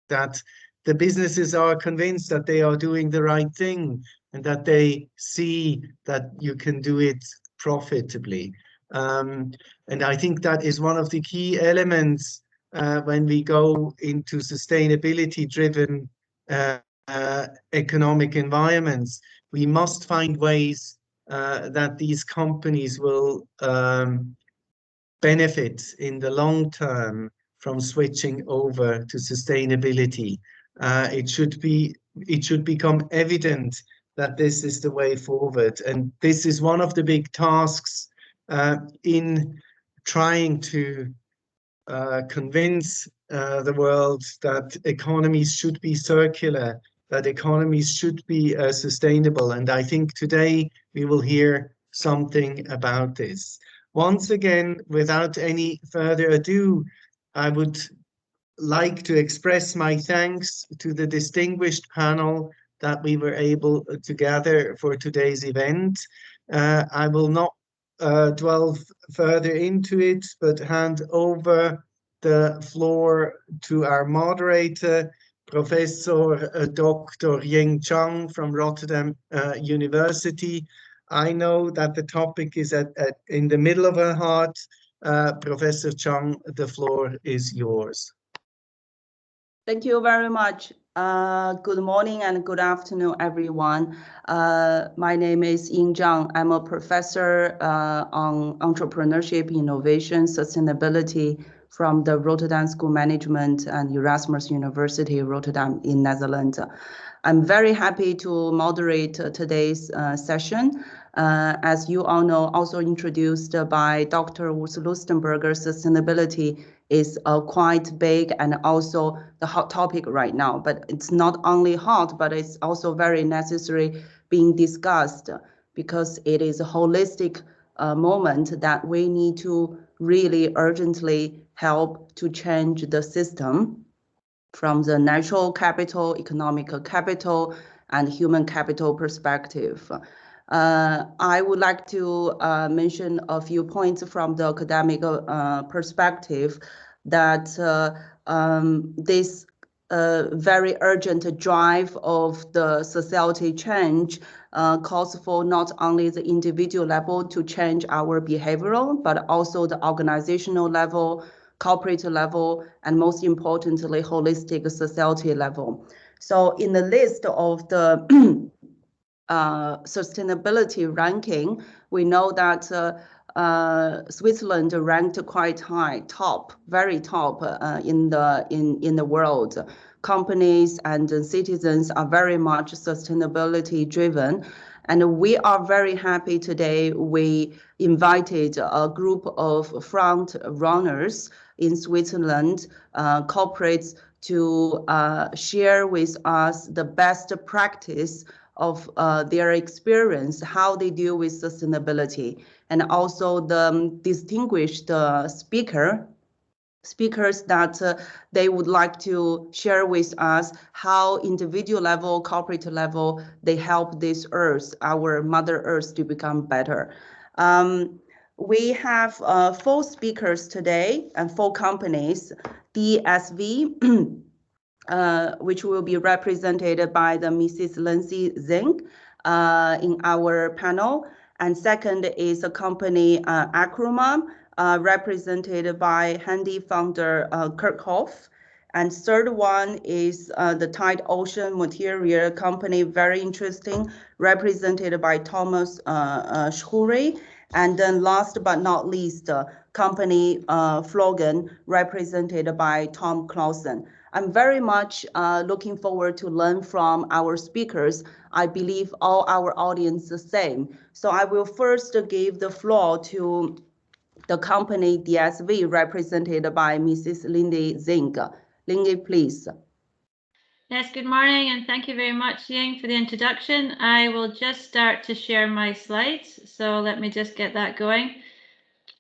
that the businesses are convinced that they are doing the right thing and that they see that you can do it profitably. And I think that is one of the key elements when we go into sustainability-driven economic environments. We must find ways that these companies will benefit in the long term from switching over to sustainability. It should become evident that this is the way forward, and this is one of the big tasks in trying to convince the world that economies should be circular, that economies should be sustainable. And I think today we will hear something about this. Once again, without any further ado, I would like to express my thanks to the distinguished panel that we were able to gather for today's event. I will not delve further into it, but hand over the floor to our moderator, Professor Dr. Ying Zhang from Rotterdam University. I know that the topic is in the middle of her heart. Professor Zhang, the floor is yours. Thank you very much. Good morning and good afternoon, everyone. My name is Ying Zhang. I'm a professor on entrepreneurship, innovation, sustainability from the Rotterdam School Management and Erasmus University, Rotterdam in Netherlands. I'm very happy to moderate today's session. As you all know, also introduced by Dr. Urs Lustenberger, sustainability is quite big and also the hot topic right now. But it's not only hot, but it's also very necessary being discussed because it is a holistic moment that we need to really urgently help to change the system from the natural capital, economic capital, and human capital perspective. I would like to mention a few points from the academic perspective that this very urgent drive of the society change calls for not only the individual level to change our behavioral, but also the organizational level, corporate level, and most importantly, holistic society level. So in the list of the sustainability ranking, we know that Switzerland ranked quite high, very top in the world. Companies and citizens are very much sustainability driven. And we are very happy today. We invited a group of front runners in Switzerland, corporates, to share with us the best practice of their experience, how they deal with sustainability, and also the distinguished speakers that they would like to share with us how individual level, corporate level, they help this earth, our Mother Earth, to become better. We have 4 speakers today and 4 companies. DSV, which will be represented by the Mrs. Lindsay Zhang in our panel. And second is a company, Acroma, represented by Handy founder Kirkhoff. And third one is the Tide Ocean Material Company, very interesting, represented by Thomas Schuri. And then last but not least, company Flogan, represented by Tom Clausen. I'm very much looking forward to learn from our speakers. I believe all our audience the same. So I will first give the floor to the company DSV, represented by Mrs. Lindy Zhang. Lindy, please. Yes, good morning, and thank you very much, Ying, for the introduction. I will just start to share my slides. So let me just get that going.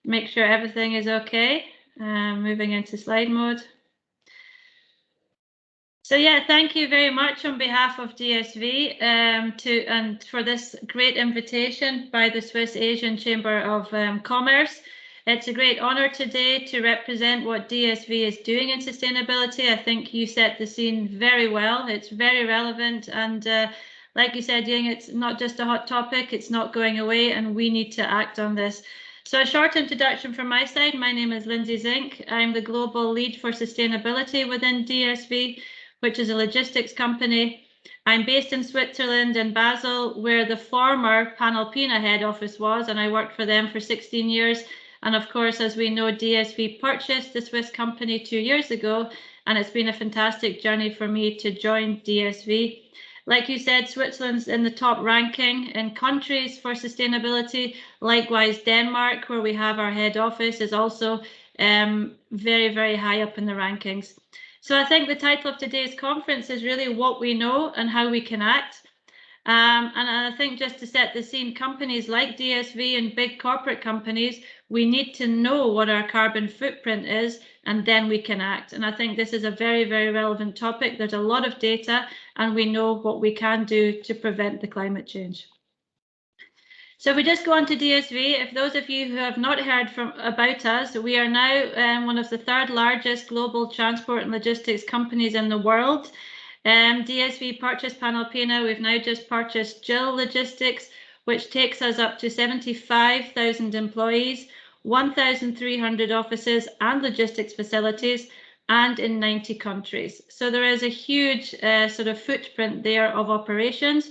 Make sure everything is okay. Moving into slide mode. So yeah, thank you very much on behalf of DSV and for this great invitation by the Swiss Asian Chamber of Commerce It's a great honour today to represent what DSV is doing in sustainability. I think you set the scene very well. It's very relevant, and like you said, Ying, it's not just a hot topic, it's not going away, and we need to act on this. So a short introduction from my side. My name is Ying Zhang. I'm the Global Lead for Sustainability within DSV, which is a logistics company. I'm based in Switzerland, in Basel, where the former Panalpina head office was, and I worked for them for 16 years. And of course, as we know, DSV purchased the Swiss company 2 years ago, and it's been a fantastic journey for me to join DSV. Like you said, Switzerland's in the top ranking in countries for sustainability. Likewise, Denmark, where we have our head office, is also very, very high up in the rankings. So I think the title of today's conference is really what we know and how we can act. And I think just to set the scene, companies like DSV and big corporate companies, we need to know what our carbon footprint is, and then we can act. And I think this is a very, very relevant topic. There's a lot of data, and we know what we can do to prevent the climate change. So if we just go on to DSV, if those of you who have not heard about us, we are now one of the third largest global transport and logistics companies in the world. DSV purchased Panalpina. We've now just purchased Jill Logistics, which takes us up to 75,000 employees, 1,300 offices and logistics facilities, and in 90 countries. So there is a huge sort of footprint there of operations.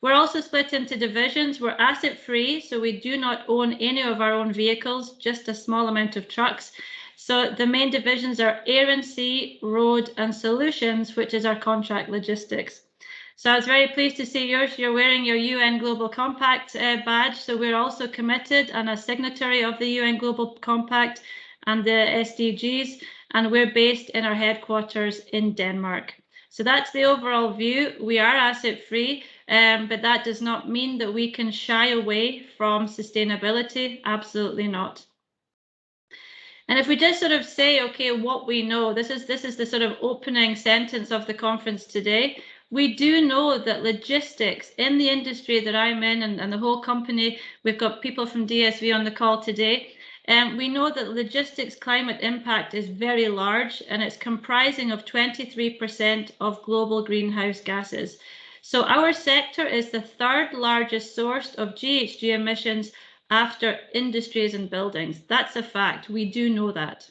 We're also split into divisions. We're asset free, so we do not own any of our own vehicles, just a small amount of trucks. So the main divisions are Air and Sea, Road and Solutions, which is our contract logistics. So I was very pleased to see yours. You're wearing your UN Global Compact badge. So we're also committed and a signatory of the UN Global Compact and the SDGs, and we're based in our headquarters in Denmark. So that's the overall view. We are asset free, but that does not mean that we can shy away from sustainability. Absolutely not. And if we just sort of say, okay, what we know, this is the sort of opening sentence of the conference today. We do know that logistics in the industry that I'm in and the whole company, we've got people from DSV on the call today, we know that logistics climate impact is very large, and it's comprising of 23% of global greenhouse gases. So our sector is the third largest source of GHG emissions after industries and buildings. That's a fact. We do know that.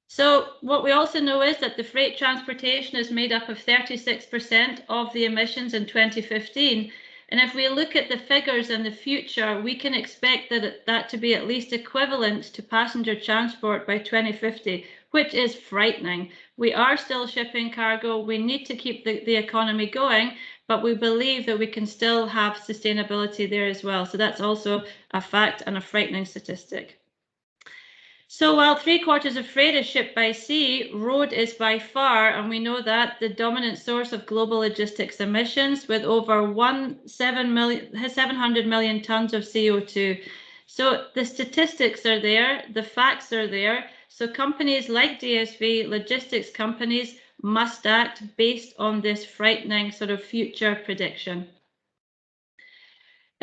So what we also know is that the freight transportation is made up of 36% of the emissions in 2015. And if we look at the figures in the future, we can expect that to be at least equivalent to passenger transport by 2050, which is frightening. We are still shipping cargo. We need to keep the economy going, but we believe that we can still have sustainability there as well. So that's also a fact and a frightening statistic. So while 3/4 of freight is shipped by sea, road is by far, and we know that, the dominant source of global logistics emissions, with over 700 million tons of CO2. So the statistics are there, the facts are there. So companies like DSV, logistics companies, must act based on this frightening sort of future prediction.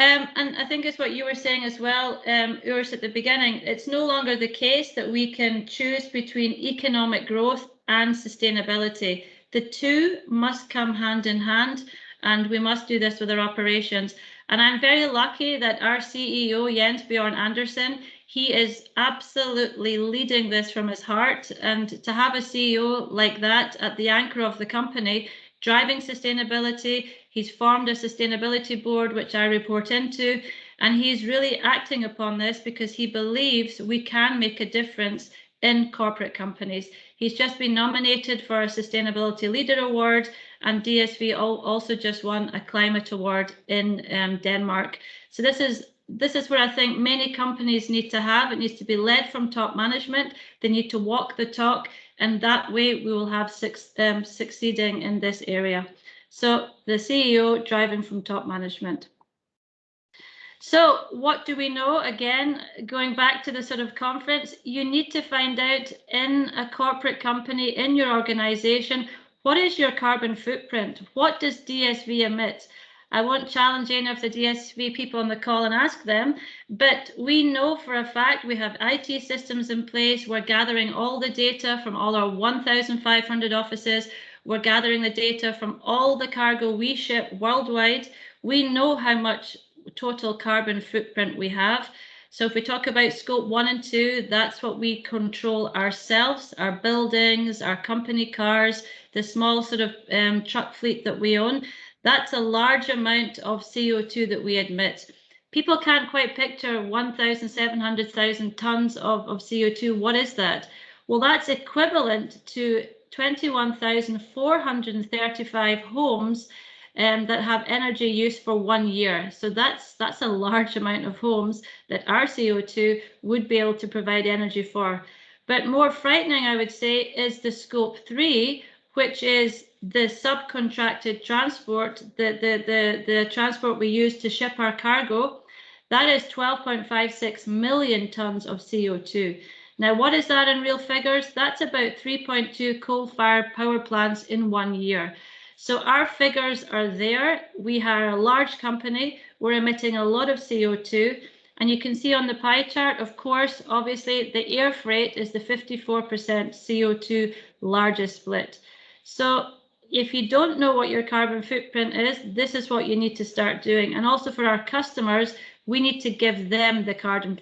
And I think it's what you were saying as well, Urs, at the beginning. It's no longer the case that we can choose between economic growth and sustainability. The two must come hand in hand, and we must do this with our operations. And I'm very lucky that our CEO, Jens Bjorn Andersen, he is absolutely leading this from his heart. And to have a CEO like that at the anchor of the company, driving sustainability, he's formed a sustainability board, which I report into, and he's really acting upon this because he believes we can make a difference in corporate companies. He's just been nominated for a Sustainability Leader Award, and DSV also just won a Climate Award in Denmark. So this is where I think many companies need to have. It needs to be led from top management. They need to walk the talk, and that way we will have succeeding in this area. So the CEO driving from top management. So what do we know? Again, going back to the sort of conference, you need to find out in a corporate company, in your organization, what is your carbon footprint? What does DSV emit? I won't challenge any of the DSV people on the call and ask them, but we know for a fact we have IT systems in place. We're gathering all the data from all our 1,500 offices. We're gathering the data from all the cargo we ship worldwide. We know how much total carbon footprint we have. So if we talk about scope 1 and 2, that's what we control ourselves, our buildings, our company cars, the small sort of truck fleet that we own. That's a large amount of CO2 that we emit. People can't quite picture 1,700,000 tons of CO2. What is that? Well, that's equivalent to 21,435 homes that have energy use for 1 year. So that's a large amount of homes that our CO2 would be able to provide energy for. But more frightening, I would say, is the scope 3, which is the subcontracted transport, the transport we use to ship our cargo. That is 12.56 million tons of CO2. Now, what is that in real figures? That's about 3.2 coal-fired power plants in 1 year. So our figures are there. We are a large company. We're emitting a lot of CO2. And you can see on the pie chart, of course, obviously, the air freight is the 54% CO2 largest split. So if you don't know what your carbon footprint is, this is what you need to start doing. And also for our customers, we need to give them the carbon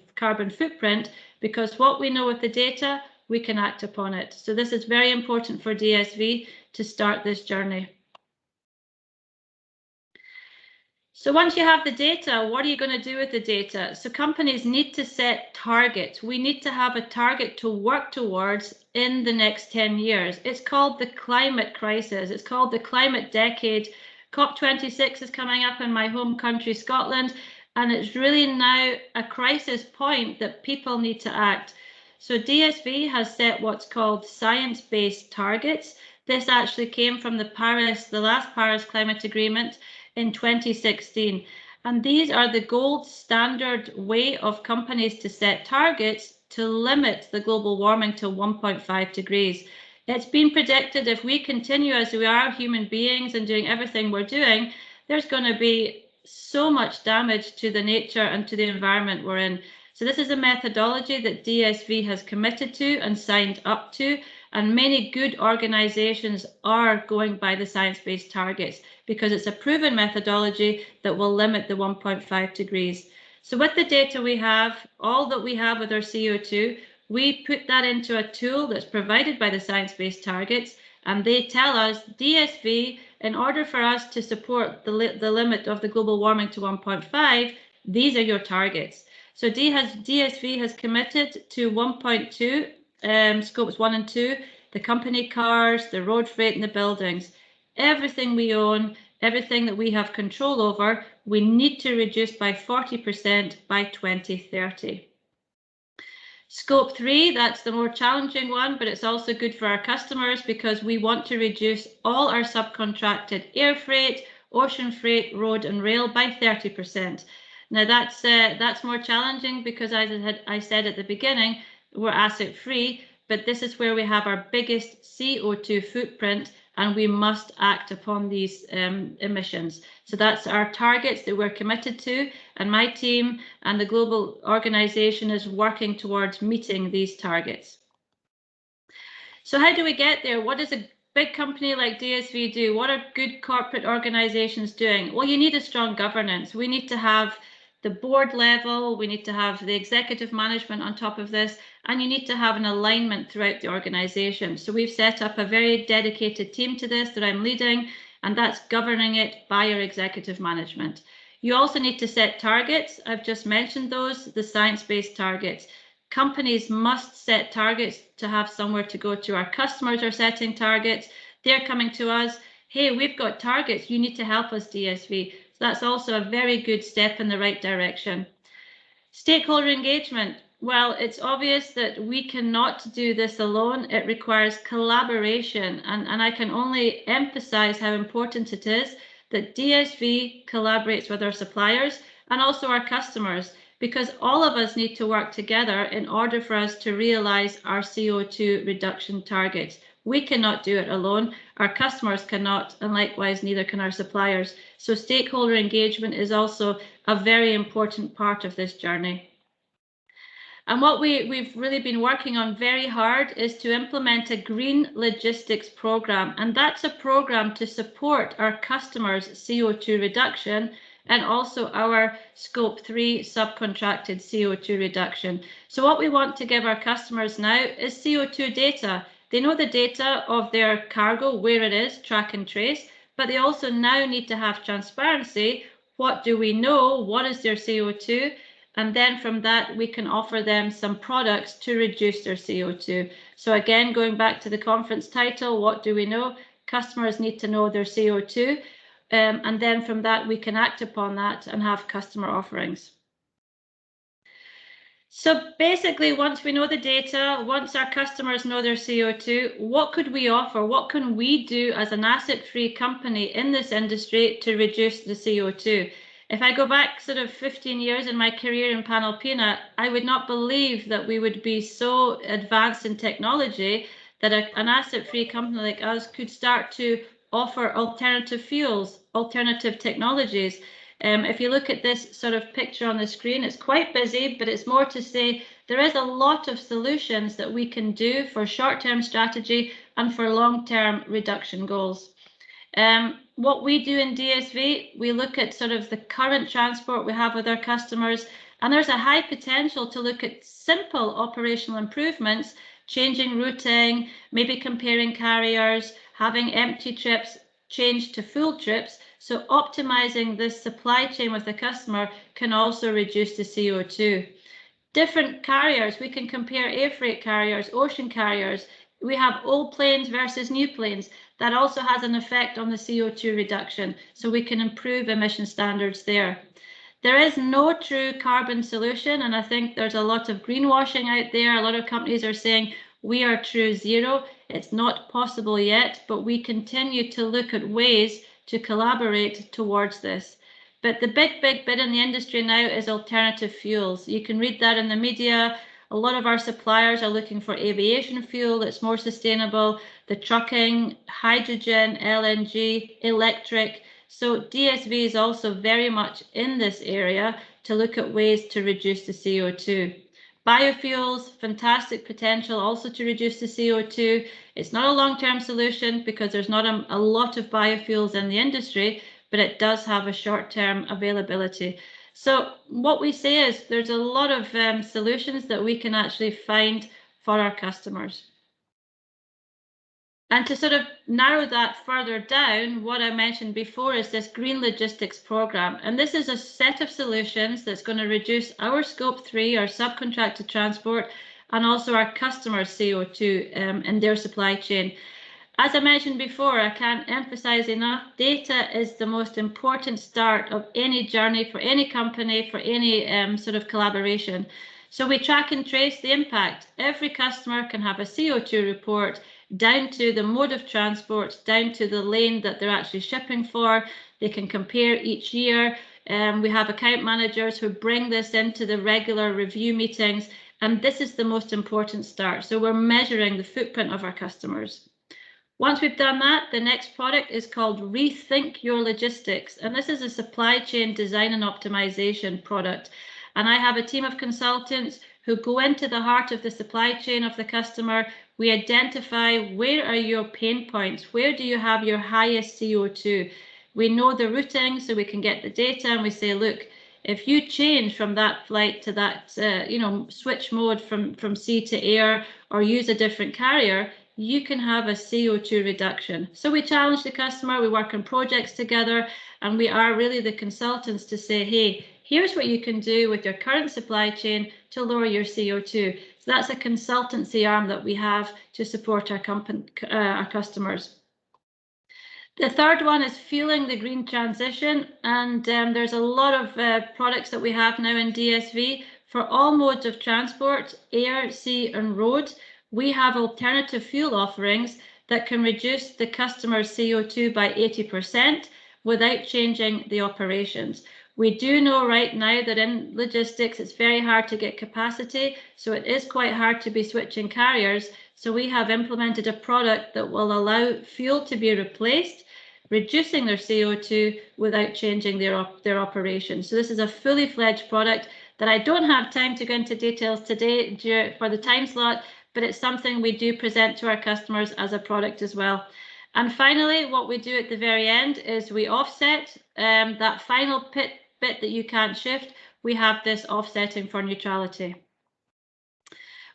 footprint, because what we know with the data, we can act upon it. So this is very important for DSV to start this journey. So once you have the data, what are you going to do with the data? So companies need to set targets. We need to have a target to work towards in the next 10 years. It's called the climate crisis. It's called the climate decade. COP26 is coming up in my home country, Scotland, and it's really now a crisis point that people need to act. So DSV has set what's called science-based targets. This actually came from the last Paris Climate Agreement in 2016. And these are the gold standard way of companies to set targets to limit the global warming to 1.5 degrees. It's been predicted if we continue as we are, human beings, and doing everything we're doing, there's going to be so much damage to the nature and to the environment we're in. So this is a methodology that DSV has committed to and signed up to, and many good organizations are going by the science-based targets because it's a proven methodology that will limit the 1.5 degrees. So with the data we have, all that we have with our CO2, we put that into a tool that's provided by the science-based targets, and they tell us, DSV, in order for us to support the limit of the global warming to 1.5, these are your targets. So DSV has committed to 1.2, scopes 1 and 2, the company cars, the road freight, and the buildings. Everything we own, everything that we have control over, we need to reduce by 40% by 2030. Scope 3, that's the more challenging one, but it's also good for our customers because we want to reduce all our subcontracted air freight, ocean freight, road and rail by 30%. Now that's more challenging because, as I said at the beginning, we're asset free, but this is where we have our biggest CO2 footprint, and we must act upon these emissions. So that's our targets that we're committed to, and my team and the global organization is working towards meeting these targets. So how do we get there? What does a big company like DSV do? What are good corporate organizations doing? Well, you need a strong governance. We need to have the board level, we need to have the executive management on top of this, and you need to have an alignment throughout the organization. So we've set up a very dedicated team to this that I'm leading, and that's governing it by our executive management. You also need to set targets. I've just mentioned those, the science-based targets. Companies must set targets to have somewhere to go to. Our customers are setting targets. They're coming to us. Hey, we've got targets. You need to help us, DSV. So that's also a very good step in the right direction. Stakeholder engagement. Well, it's obvious that we cannot do this alone. It requires collaboration. And I can only emphasize how important it is that DSV collaborates with our suppliers and also our customers, because all of us need to work together in order for us to realize our CO2 reduction targets. We cannot do it alone. Our customers cannot, and likewise, neither can our suppliers. So stakeholder engagement is also a very important part of this journey. And what we've really been working on very hard is to implement a green logistics program. And that's a program to support our customers' CO2 reduction and also our Scope 3 subcontracted CO2 reduction. So what we want to give our customers now is CO2 data. They know the data of their cargo, where it is, track and trace, but they also now need to have transparency. What do we know? What is their CO2? And then from that, we can offer them some products to reduce their CO2. So again, going back to the conference title, what do we know? Customers need to know their CO2. And then from that, we can act upon that and have customer offerings. So basically, once we know the data, once our customers know their CO2, what could we offer? What can we do as an asset-free company in this industry to reduce the CO2? If I go back sort of 15 years in my career in Panalpina, I would not believe that we would be so advanced in technology that an asset-free company like us could start to offer alternative fuels, alternative technologies. If you look at this sort of picture on the screen, it's quite busy, but it's more to say there is a lot of solutions that we can do for short-term strategy and for long-term reduction goals. What we do in DSV, we look at sort of the current transport we have with our customers, and there's a high potential to look at simple operational improvements, changing routing, maybe comparing carriers, having empty trips changed to full trips. So optimizing this supply chain with the customer can also reduce the CO2. Different carriers, we can compare air freight carriers, ocean carriers. We have old planes versus new planes. That also has an effect on the CO2 reduction, so we can improve emission standards there. There is no true carbon solution, and I think there's a lot of greenwashing out there. A lot of companies are saying we are true zero. It's not possible yet, but we continue to look at ways to collaborate towards this. But the big bid in the industry now is alternative fuels. You can read that in the media. A lot of our suppliers are looking for aviation fuel that's more sustainable, the trucking, hydrogen, LNG, electric. So DSV is also very much in this area to look at ways to reduce the CO2. Biofuels, fantastic potential also to reduce the CO2. It's not a long-term solution because there's not a lot of biofuels in the industry, but it does have a short-term availability. So what we say is there's a lot of solutions that we can actually find for our customers. And to sort of narrow that further down, what I mentioned before is this green logistics program. And this is a set of solutions that's going to reduce our Scope 3, our subcontracted transport, and also our customers' CO2 in their supply chain. As I mentioned before, I can't emphasize enough, data is the most important start of any journey for any company, for any sort of collaboration. So we track and trace the impact. Every customer can have a CO2 report down to the mode of transport, down to the lane that they're actually shipping for. They can compare each year. We have account managers who bring this into the regular review meetings, and this is the most important start. So we're measuring the footprint of our customers. Once we've done that, the next product is called Rethink Your Logistics. And this is a supply chain design and optimization product. And I have a team of consultants who go into the heart of the supply chain of the customer. We identify where are your pain points? Where do you have your highest CO2? We know the routing, so we can get the data and we say, look, if you change from that flight to that, switch mode from sea to air or use a different carrier, you can have a CO2 reduction. So we challenge the customer, we work on projects together, and we are really the consultants to say, hey, here's what you can do with your current supply chain to lower your CO2. So that's a consultancy arm that we have to support our customers. The third one is fueling the green transition, and there's a lot of products that we have now in DSV for all modes of transport, air, sea, and road. We have alternative fuel offerings that can reduce the customer's CO2 by 80% without changing the operations. We do know right now that in logistics, it's very hard to get capacity, so it is quite hard to be switching carriers. So we have implemented a product that will allow fuel to be replaced, reducing their CO2 without changing their operations. So this is a fully fledged product that I don't have time to go into details today for the time slot, but it's something we do present to our customers as a product as well. And finally, what we do at the very end is we offset that final bit that you can't shift. We have this offsetting for neutrality.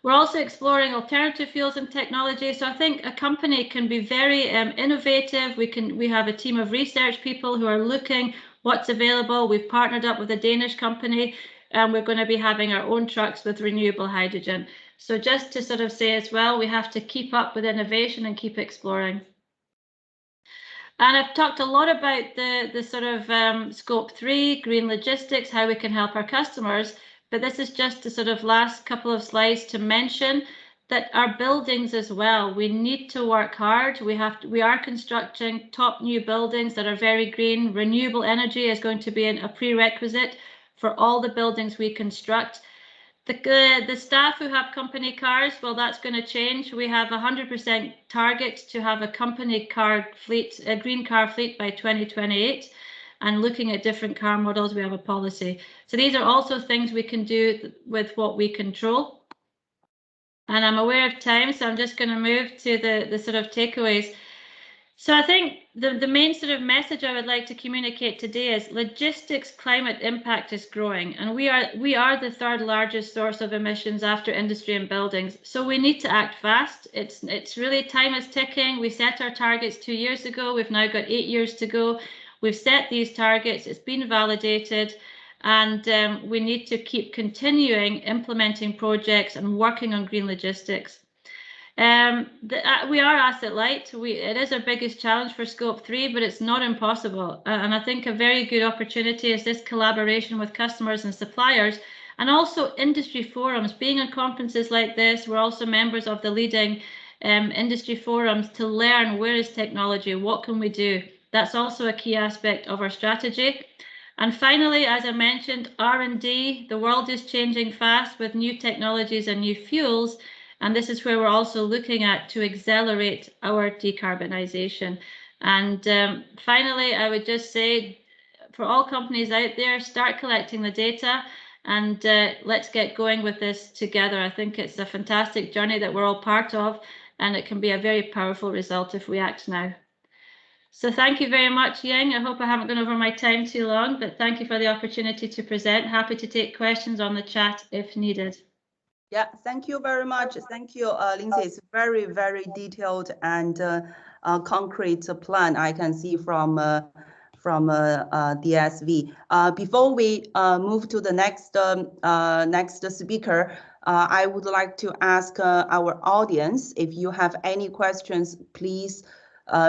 We're also exploring alternative fuels and technology. So I think a company can be very innovative. We have a team of research people who are looking what's available. We've partnered up with a Danish company, and we're going to be having our own trucks with renewable hydrogen. So just to sort of say as well, we have to keep up with innovation and keep exploring. And I've talked a lot about the sort of scope 3, green logistics, how we can help our customers. But this is just the sort of last couple of slides to mention that our buildings as well, we need to work hard. We are constructing top new buildings that are very green. Renewable energy is going to be a prerequisite for all the buildings we construct. The staff who have company cars, well, that's going to change. We have 100% target to have a company car fleet, a green car fleet by 2028. And looking at different car models, we have a policy. So these are also things we can do with what we control. And I'm aware of time, so I'm just going to move to the sort of takeaways. So I think the main sort of message I would like to communicate today is logistics climate impact is growing, and we are the third largest source of emissions after industry and buildings. So we need to act fast. It's really, time is ticking. We set our targets 2 years ago. We've now got 8 years to go. We've set these targets. It's been validated, and we need to keep continuing implementing projects and working on green logistics. We are asset light. It is our biggest challenge for scope 3, but it's not impossible. And I think a very good opportunity is this collaboration with customers and suppliers, and also industry forums. Being on conferences like this, we're also members of the leading industry forums to learn where is technology, what can we do. That's also a key aspect of our strategy. And finally, as I mentioned, R&D. The world is changing fast with new technologies and new fuels. And this is where we're also looking at to accelerate our decarbonisation. And finally, I would just say for all companies out there, start collecting the data, and let's get going with this together. I think it's a fantastic journey that we're all part of, and it can be a very powerful result if we act now. So thank you very much, Ying. I hope I haven't gone over my time too long, but thank you for the opportunity to present. Happy to take questions on the chat if needed. Yeah, thank you very much. Thank you, Lindsay. It's very, very detailed and concrete plan I can see from DSV. Before we move to the next speaker, I would like to ask our audience, if you have any questions, please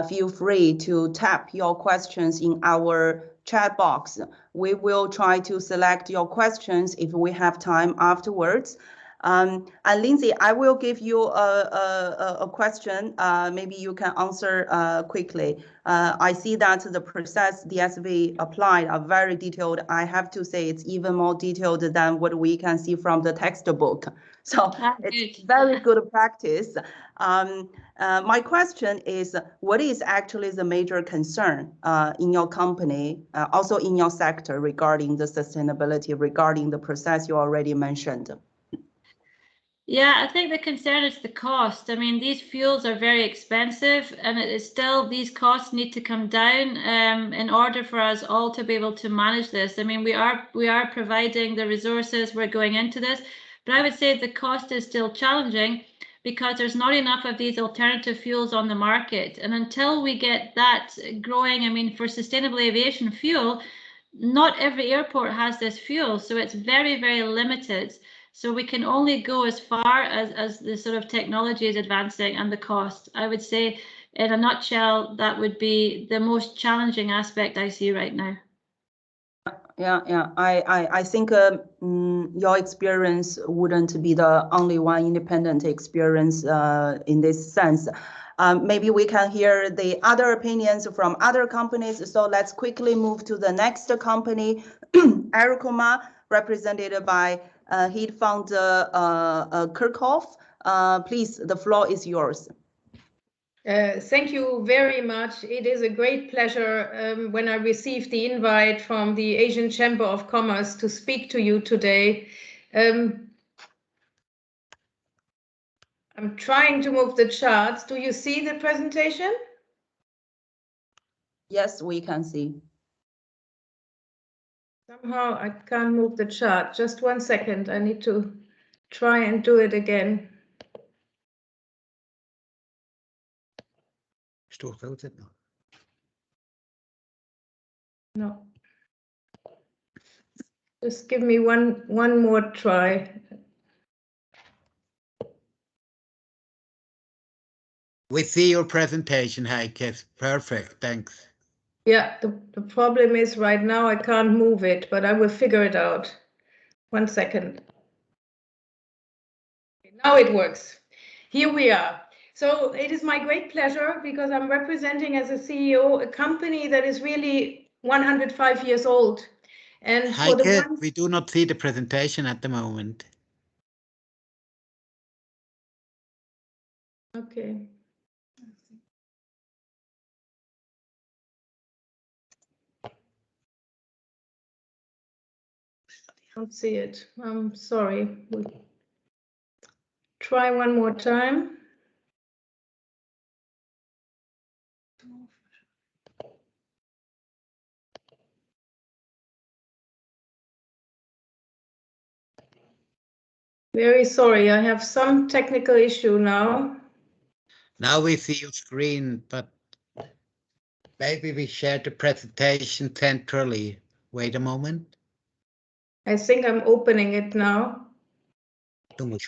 feel free to tap your questions in our chat box. We will try to select your questions if we have time afterwards. And Lindsay, I will give you a question. Maybe you can answer quickly. I see that the process DSV applied are very detailed. I have to say it's even more detailed than what we can see from the textbook. So it's very good practice. My question is, what is actually the major concern in your company, also in your sector, regarding the sustainability, regarding the process you already mentioned? Yeah, I think the concern is the cost. I mean, these fuels are very expensive, and it is still, these costs need to come down in order for us all to be able to manage this. I mean, we are providing the resources, we're going into this, but I would say the cost is still challenging because there's not enough of these alternative fuels on the market. And until we get that growing, I mean, for sustainable aviation fuel, not every airport has this fuel, so it's very, very limited. So we can only go as far as the sort of technology is advancing and the cost. I would say, in a nutshell, that would be the most challenging aspect I see right now. Yeah. I think your experience wouldn't be the only one independent experience in this sense. Maybe we can hear the other opinions from other companies. So let's quickly move to the next company, Arikoma, represented by head founder Kirchhoff. Please, the floor is yours. Thank you very much. It is a great pleasure when I received the invite from the Asian Chamber of Commerce to speak to you today. I'm trying to move the charts. Do you see the presentation? Yes, we can see. Somehow I can't move the chart. Just 1 second. I need to try and do it again. No. Just give me one more try. We see your presentation, Heike. Perfect, thanks. Yeah, the problem is right now I can't move it, but I will figure it out. 1 second. Now it works. Here we are. So it is my great pleasure because I'm representing as a CEO a company that is really 105 years old. And for the Heike, ones... we do not see the presentation at the moment. Okay. Don't see it. I'm sorry. We'll try one more time. Very sorry, I have some technical issue now. Now we see your screen, but maybe we share the presentation centrally. Wait a moment. I think I'm opening it now. Okay.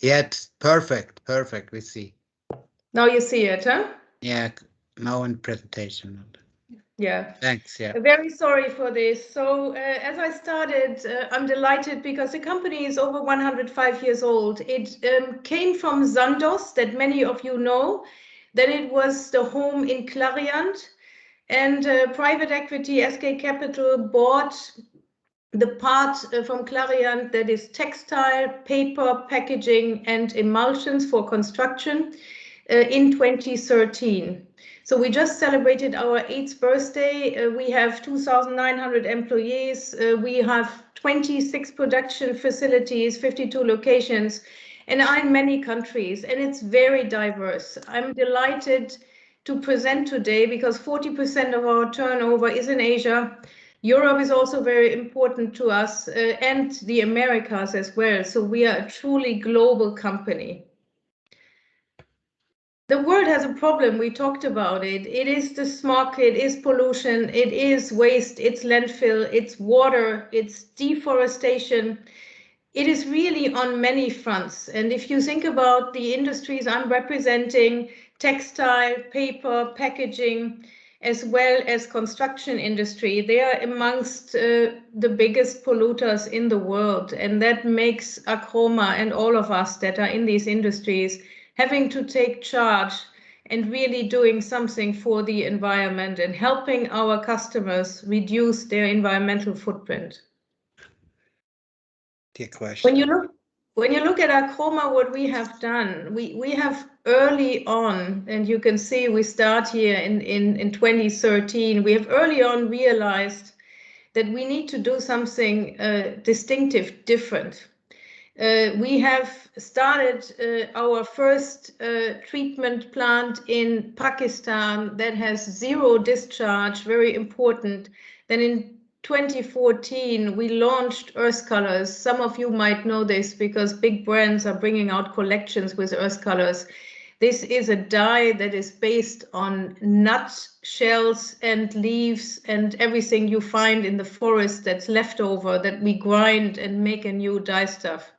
Yeah, it's perfect, perfect, we see. Now you see it, huh? Yeah, now in presentation. Yeah. Thanks, yeah. Very sorry for this. So as I started, I'm delighted because the company is over 105 years old. It came from Sandoz, that many of you know. Then it was the home in Clariant, and private equity SK Capital bought the part from Clariant that is textile, paper, packaging, and emulsions for construction in 2013. So we just celebrated our 8th birthday. We have 2,900 employees. We have 26 production facilities, 52 locations, and are in many countries, and it's very diverse. I'm delighted to present today because 40% of our turnover is in Asia. Europe is also very important to us, and the Americas as well. So we are a truly global company. The world has a problem. We talked about it. It is the smog, it is pollution, it is waste, it's landfill, it's water, it's deforestation. It is really on many fronts. And if you think about the industries I'm representing, textile, paper, packaging, as well as construction industry, they are amongst the biggest polluters in the world. And that makes Acroma and all of us that are in these industries having to take charge and really doing something for the environment and helping our customers reduce their environmental footprint. When you look at Acroma, what we have done, we have early on, and you can see we start here in 2013, we have early on realized that we need to do something distinctive, different. We have started our first treatment plant in Pakistan that has zero discharge, very important. Then in 2014, we launched Earth Colors. Some of you might know this because big brands are bringing out collections with Earth Colors. This is a dye that is based on nuts, shells, and leaves, and everything you find in the forest that's left over that we grind and make a new dye stuff.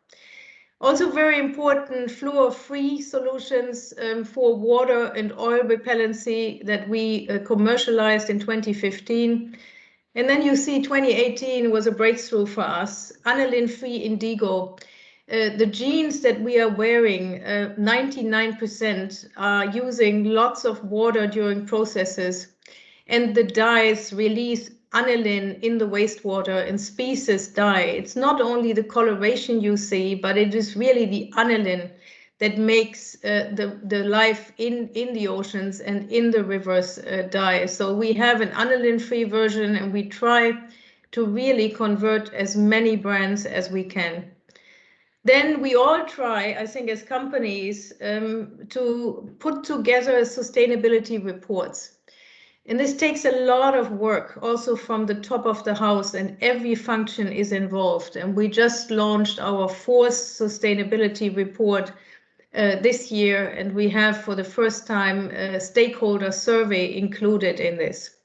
Also very important, fluor-free solutions for water and oil repellency that we commercialized in 2015. And then you see 2018 was a breakthrough for us, aniline-free indigo. the jeans that we are wearing, 99% are using lots of water during processes, and the dyes release aniline in the wastewater and species die. It's not only the coloration you see, but it is really the aniline that makes the life in the oceans and in the rivers die. So we have an aniline-free version, and we try to really convert as many brands as we can. Then we all try, I think, as companies, to put together sustainability reports. And this takes a lot of work also from the top of the house, and every function is involved. And we just launched our 4th sustainability report this year, and we have for the first time a stakeholder survey included in this.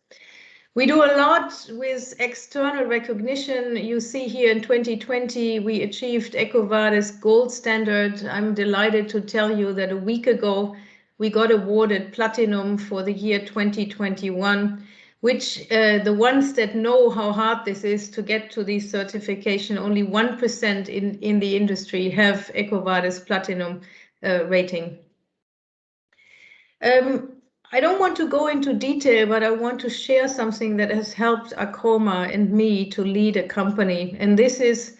We do a lot with external recognition. You see here in 2020, we achieved EcoVadis Gold Standard. I'm delighted to tell you that a week ago, we got awarded Platinum for the year 2021, which the ones that know how hard this is to get to this certification, only 1% in the industry have EcoVadis Platinum rating. I don't want to go into detail, but I want to share something that has helped Arcoma and me to lead a company. And this is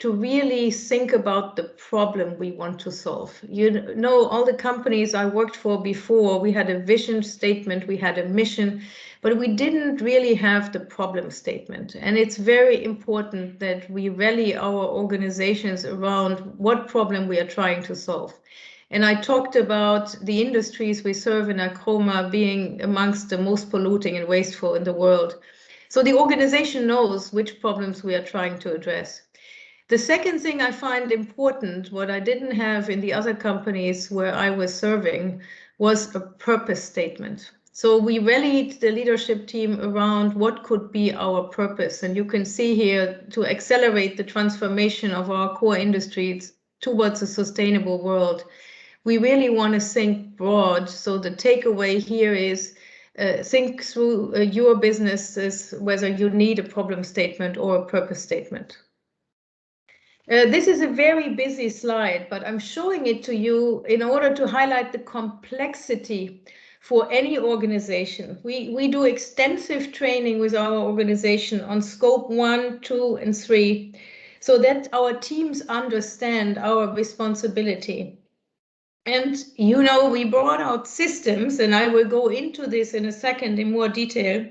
to really think about the problem we want to solve. You know, all the companies I worked for before, we had a vision statement, we had a mission, but we didn't really have the problem statement. And it's very important that we rally our organizations around what problem we are trying to solve. And I talked about the industries we serve in Arcoma being amongst the most polluting and wasteful in the world. So the organization knows which problems we are trying to address. The second thing I find important, what I didn't have in the other companies where I was serving, was a purpose statement. So we rallied the leadership team around what could be our purpose. And you can see here, to accelerate the transformation of our core industries towards a sustainable world, we really want to think broad. So the takeaway here is think through your businesses, whether you need a problem statement or a purpose statement. This is a very busy slide, but I'm showing it to you in order to highlight the complexity for any organization. We do extensive training with our organization on scope 1, 2, and 3, so that our teams understand our responsibility. And, you know, we brought out systems, and I will go into this in a second in more detail.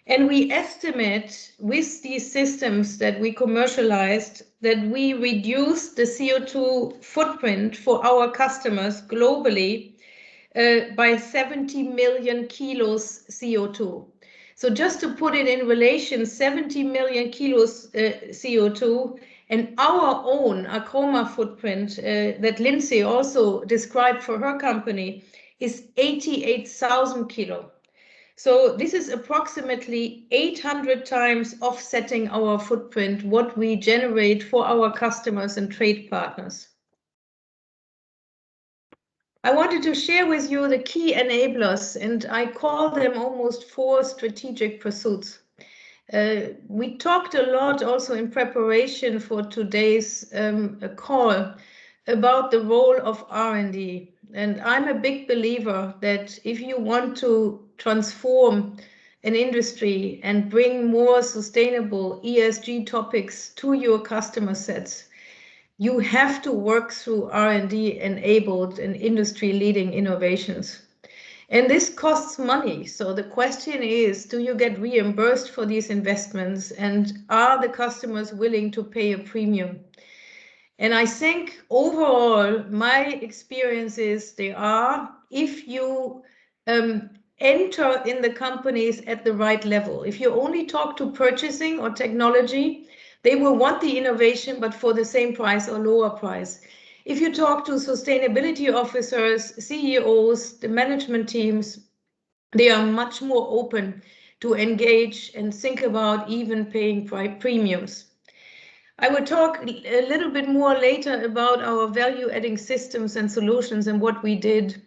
And we estimate with these systems that we commercialized that we reduced the CO2 footprint for our customers globally by 70 million kilos CO2. So just to put it in relation, 70 million kilos CO2, and our own Arcoma footprint that Lindsay also described for her company is 88,000 kilo. So this is approximately 800 times offsetting our footprint, what we generate for our customers and trade partners. I wanted to share with you the key enablers, and I call them almost 4 strategic pursuits. We talked a lot also in preparation for today's call about the role of R&D. And I'm a big believer that if you want to transform an industry and bring more sustainable ESG topics to your customer sets, you have to work through R&D enabled and industry leading innovations. And this costs money. So the question is, do you get reimbursed for these investments, and are the customers willing to pay a premium? And I think overall, my experience is they are, if you enter in the companies at the right level. If you only talk to purchasing or technology, they will want the innovation, but for the same price or lower price. If you talk to sustainability officers, CEOs, the management teams, they are much more open to engage and think about even paying premiums. I will talk a little bit more later about our value-adding systems and solutions and what we did.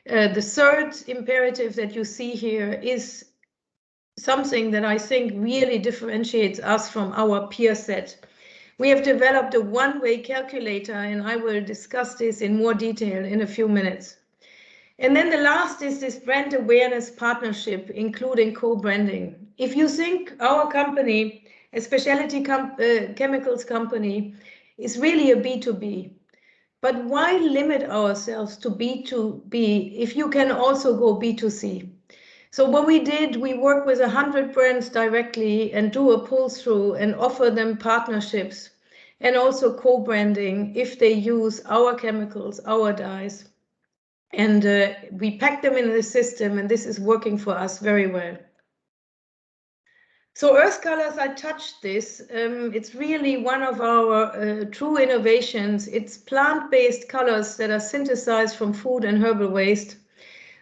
The third imperative that you see here is something that I think really differentiates us from our peer set. We have developed a one-way calculator, and I will discuss this in more detail in a few minutes. And then the last is this brand awareness partnership, including co-branding. If you think our company, a specialty chemicals company, is really a B2B, but why limit ourselves to B2B if you can also go B2C? So what we did, we work with 100 brands directly and do a pull-through and offer them partnerships and also co-branding if they use our chemicals, our dyes. And we pack them in the system, and this is working for us very well. So Earth Colors, I touched this. It's really one of our true innovations. It's plant-based colors that are synthesized from food and herbal waste.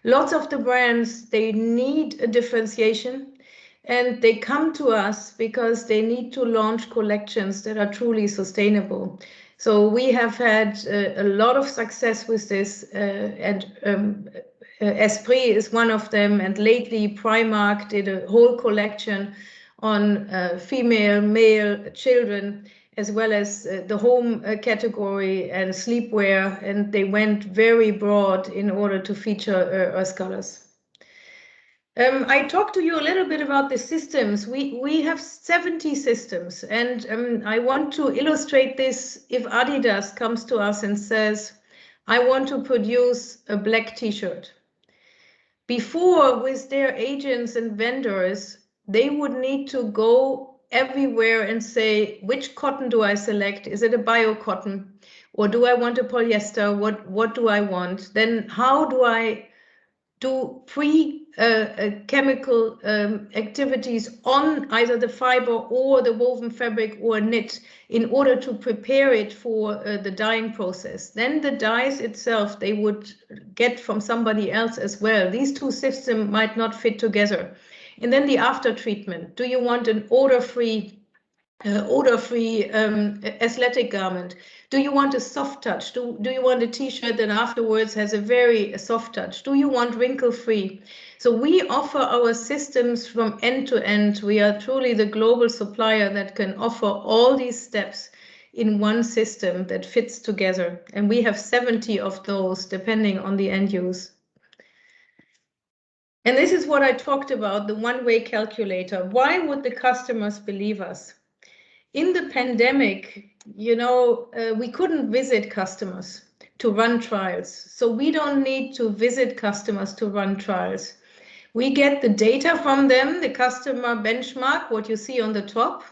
Lots of the brands, they need a differentiation, and they come to us because they need to launch collections that are truly sustainable. So we have had a lot of success with this, and Esprit is one of them, and lately Primark did a whole collection on female, male, children, as well as the home category and sleepwear, and they went very broad in order to feature Earth Colors. I talked to you a little bit about the systems. We have 70 systems, and I want to illustrate this. If Adidas comes to us and says, I want to produce a black t-shirt. Before, with their agents and vendors, they would need to go everywhere and say, which cotton do I select? Is it a bio cotton, or do I want a polyester? What do I want? Then how do I do chemical activities on either the fiber or the woven fabric or knit in order to prepare it for the dyeing process? Then the dyes itself, they would get from somebody else as well. These two systems might not fit together. And then the after treatment. Do you want an odor-free athletic garment? Do you want a soft touch? Do you want a t-shirt that afterwards has a very soft touch? Do you want wrinkle-free? So we offer our systems from end to end. We are truly the global supplier that can offer all these steps in one system that fits together. And we have 70 of those depending on the end use. And this is what I talked about, the one-way calculator. Why would the customers believe us? In the pandemic, you know, we couldn't visit customers to run trials. So we don't need to visit customers to run trials. We get the data from them, the customer benchmark, what you see on the top.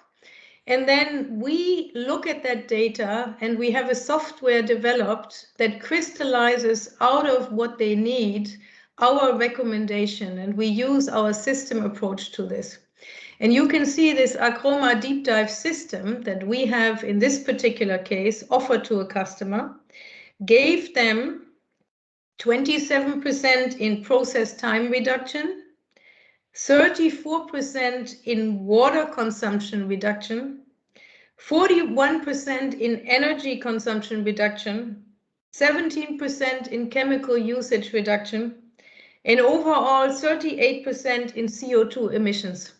And then we look at that data, and we have a software developed that crystallizes out of what they need our recommendation, and we use our system approach to this. And you can see this Acroma deep dive system that we have in this particular case offered to a customer, gave them 27% in process time reduction, 34% in water consumption reduction, 41% in energy consumption reduction, 17% in chemical usage reduction, and overall 38% in CO2 emissions.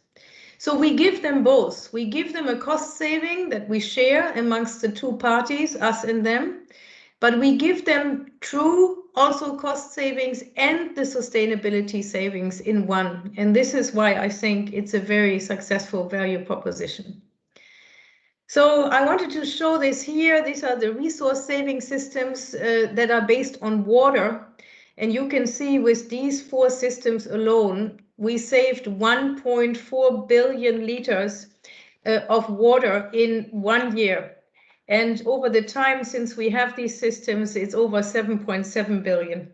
So we give them both. We give them a cost saving that we share amongst the two parties, us and them, but we give them true also cost savings and the sustainability savings in one. And this is why I think it's a very successful value proposition. So I wanted to show this here. These are the resource saving systems that are based on water. And you can see with these 4 systems alone, we saved 1.4 billion liters of water in 1 year. And over the time since we have these systems, it's over 7.7 billion.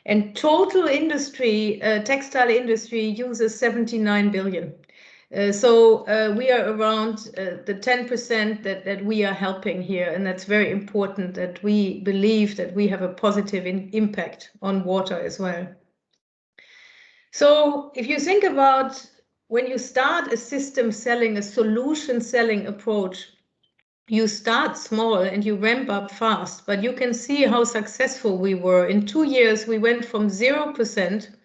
And total industry, textile industry uses 79 billion. So we are around the 10% that we are helping here, and that's very important that we believe that we have a positive impact on water as well. So if you think about when you start a system selling, a solution selling approach, you start small and you ramp up fast, but you can see how successful we were. In 2 years, we went from 0%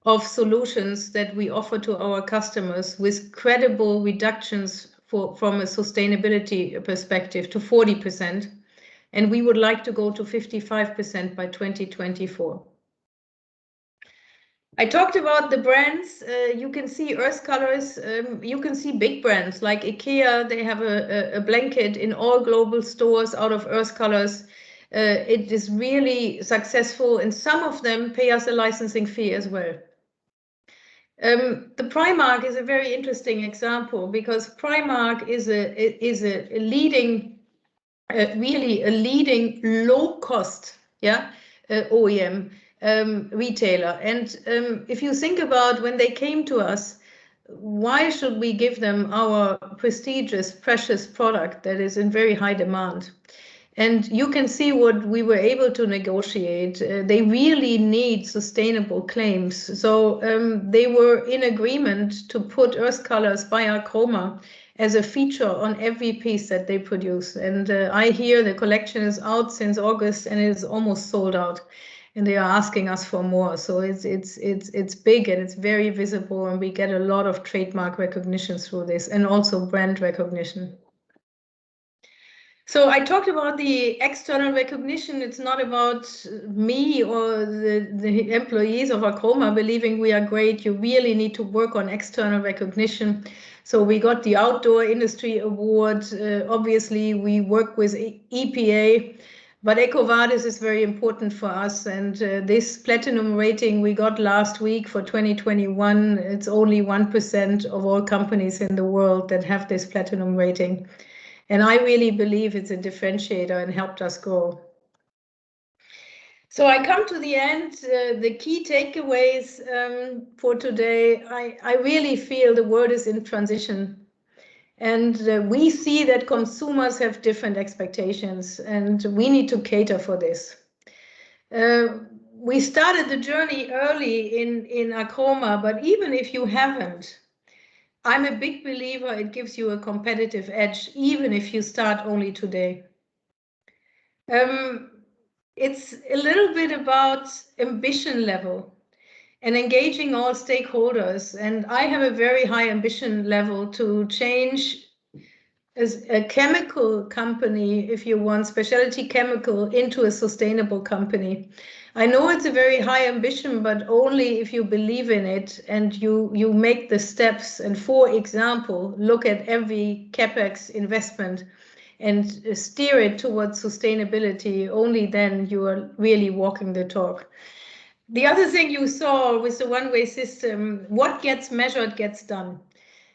of solutions that we offer to our customers with credible reductions from a sustainability perspective to 40%. And we would like to go to 55% by 2024. I talked about the brands. You can see Earth Colors. You can see big brands like IKEA. They have a blanket in all global stores out of Earth Colors. It is really successful, and some of them pay us a licensing fee as well. The Primark is a very interesting example because Primark is a leading, really a leading low-cost, OEM. Retailer. And if you think about when they came to us, why should we give them our prestigious, precious product that is in very high demand? And you can see what we were able to negotiate. They really need sustainable claims. So they were in agreement to put Earth Colors by Archroma as a feature on every piece that they produce. And I hear the collection is out since August and it is almost sold out. And they are asking us for more. So it's big and it's very visible, and we get a lot of trademark recognition through this, and also brand recognition. So I talked about the external recognition. It's not about me or the employees of Archroma believing we are great. You really need to work on external recognition. So we got the Outdoor Industry Award. Obviously, we work with EPA. But EcoVadis is very important for us, and this platinum rating we got last week for 2021, it's only 1% of all companies in the world that have this platinum rating. And I really believe it's a differentiator and helped us grow. So I come to the end, the key takeaways for today. I really feel the world is in transition. And we see that consumers have different expectations, and we need to cater for this. We started the journey early in Archroma, but even if you haven't, I'm a big believer it gives you a competitive edge, even if you start only today. It's a little bit about ambition level and engaging all stakeholders. And I have a very high ambition level to change as a chemical company, if you want, specialty chemical, into a sustainable company. I know it's a very high ambition, but only if you believe in it and you make the steps. And for example, look at every CapEx investment and steer it towards sustainability. Only then you are really walking the talk. The other thing you saw with the one-way system, what gets measured gets done.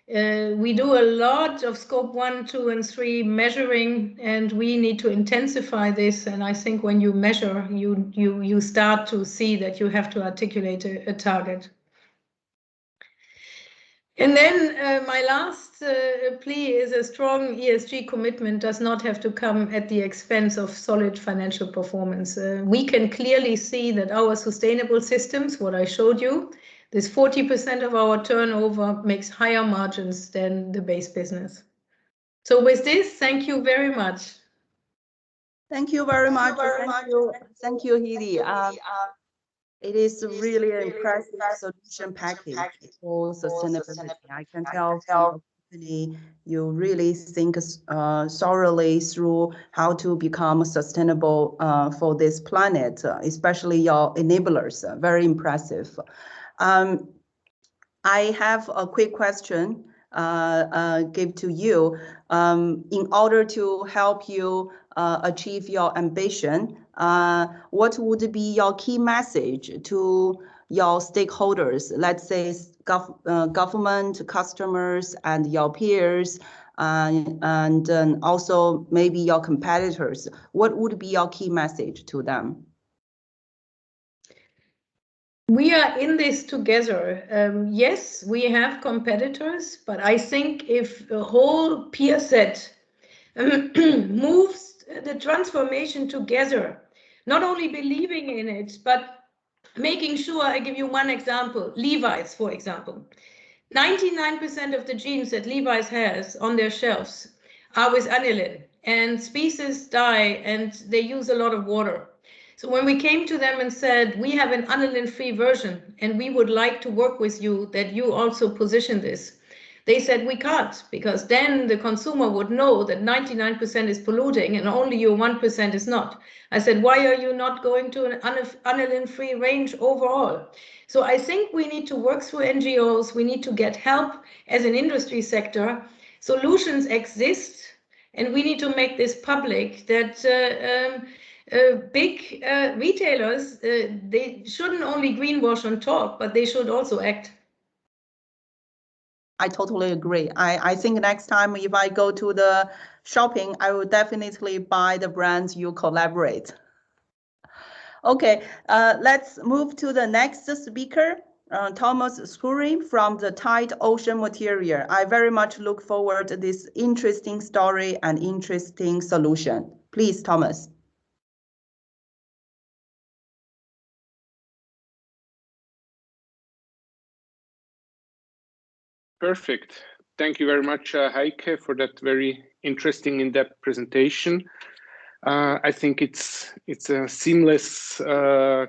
We do a lot of scope 1, 2, and 3 measuring, and we need to intensify this. And I think when you measure, you start to see that you have to articulate a target. And then my last plea is a strong ESG commitment does not have to come at the expense of solid financial performance. We can clearly see that our sustainable systems, what I showed you, this 40% of our turnover makes higher margins than the base business. So with this, thank you very much. Thank you very much. Thank you, Heidi. It is really an impressive solution package for sustainability. I can tell from your company, you really think thoroughly through how to become sustainable for this planet, especially your enablers. Very impressive. I have a quick question give to you. In order to help you achieve your ambition, what would be your key message to your stakeholders, let's say government, customers, and your peers, and also maybe your competitors? What would be your key message to them? We are in this together. Yes, we have competitors, but I think if a whole peer set moves the transformation together, not only believing in it, but making sure, I give you one example, Levi's, for example. 99% of the jeans that Levi's has on their shelves are with aniline, and species die and they use a lot of water. So when we came to them and said, we have an aniline-free version and we would like to work with you that you also position this, They said we can't, because then the consumer would know that 99% is polluting and only your 1% is not. I said, why are you not going to an aniline-free range overall? So I think we need to work through NGOs. We need to get help as an industry sector. Solutions exist, and we need to make this public, that big retailers, they shouldn't only greenwash and talk, but they should also act. I totally agree. I think next time if I go to the shopping, I will definitely buy the brands you collaborate. Okay, let's move to the next speaker, Thomas Scurry from the Tide Ocean Material. I very much look forward to this interesting story and interesting solution. Please, Thomas. Perfect. Thank you very much, Heike, for that very interesting in-depth presentation. I think it's a seamless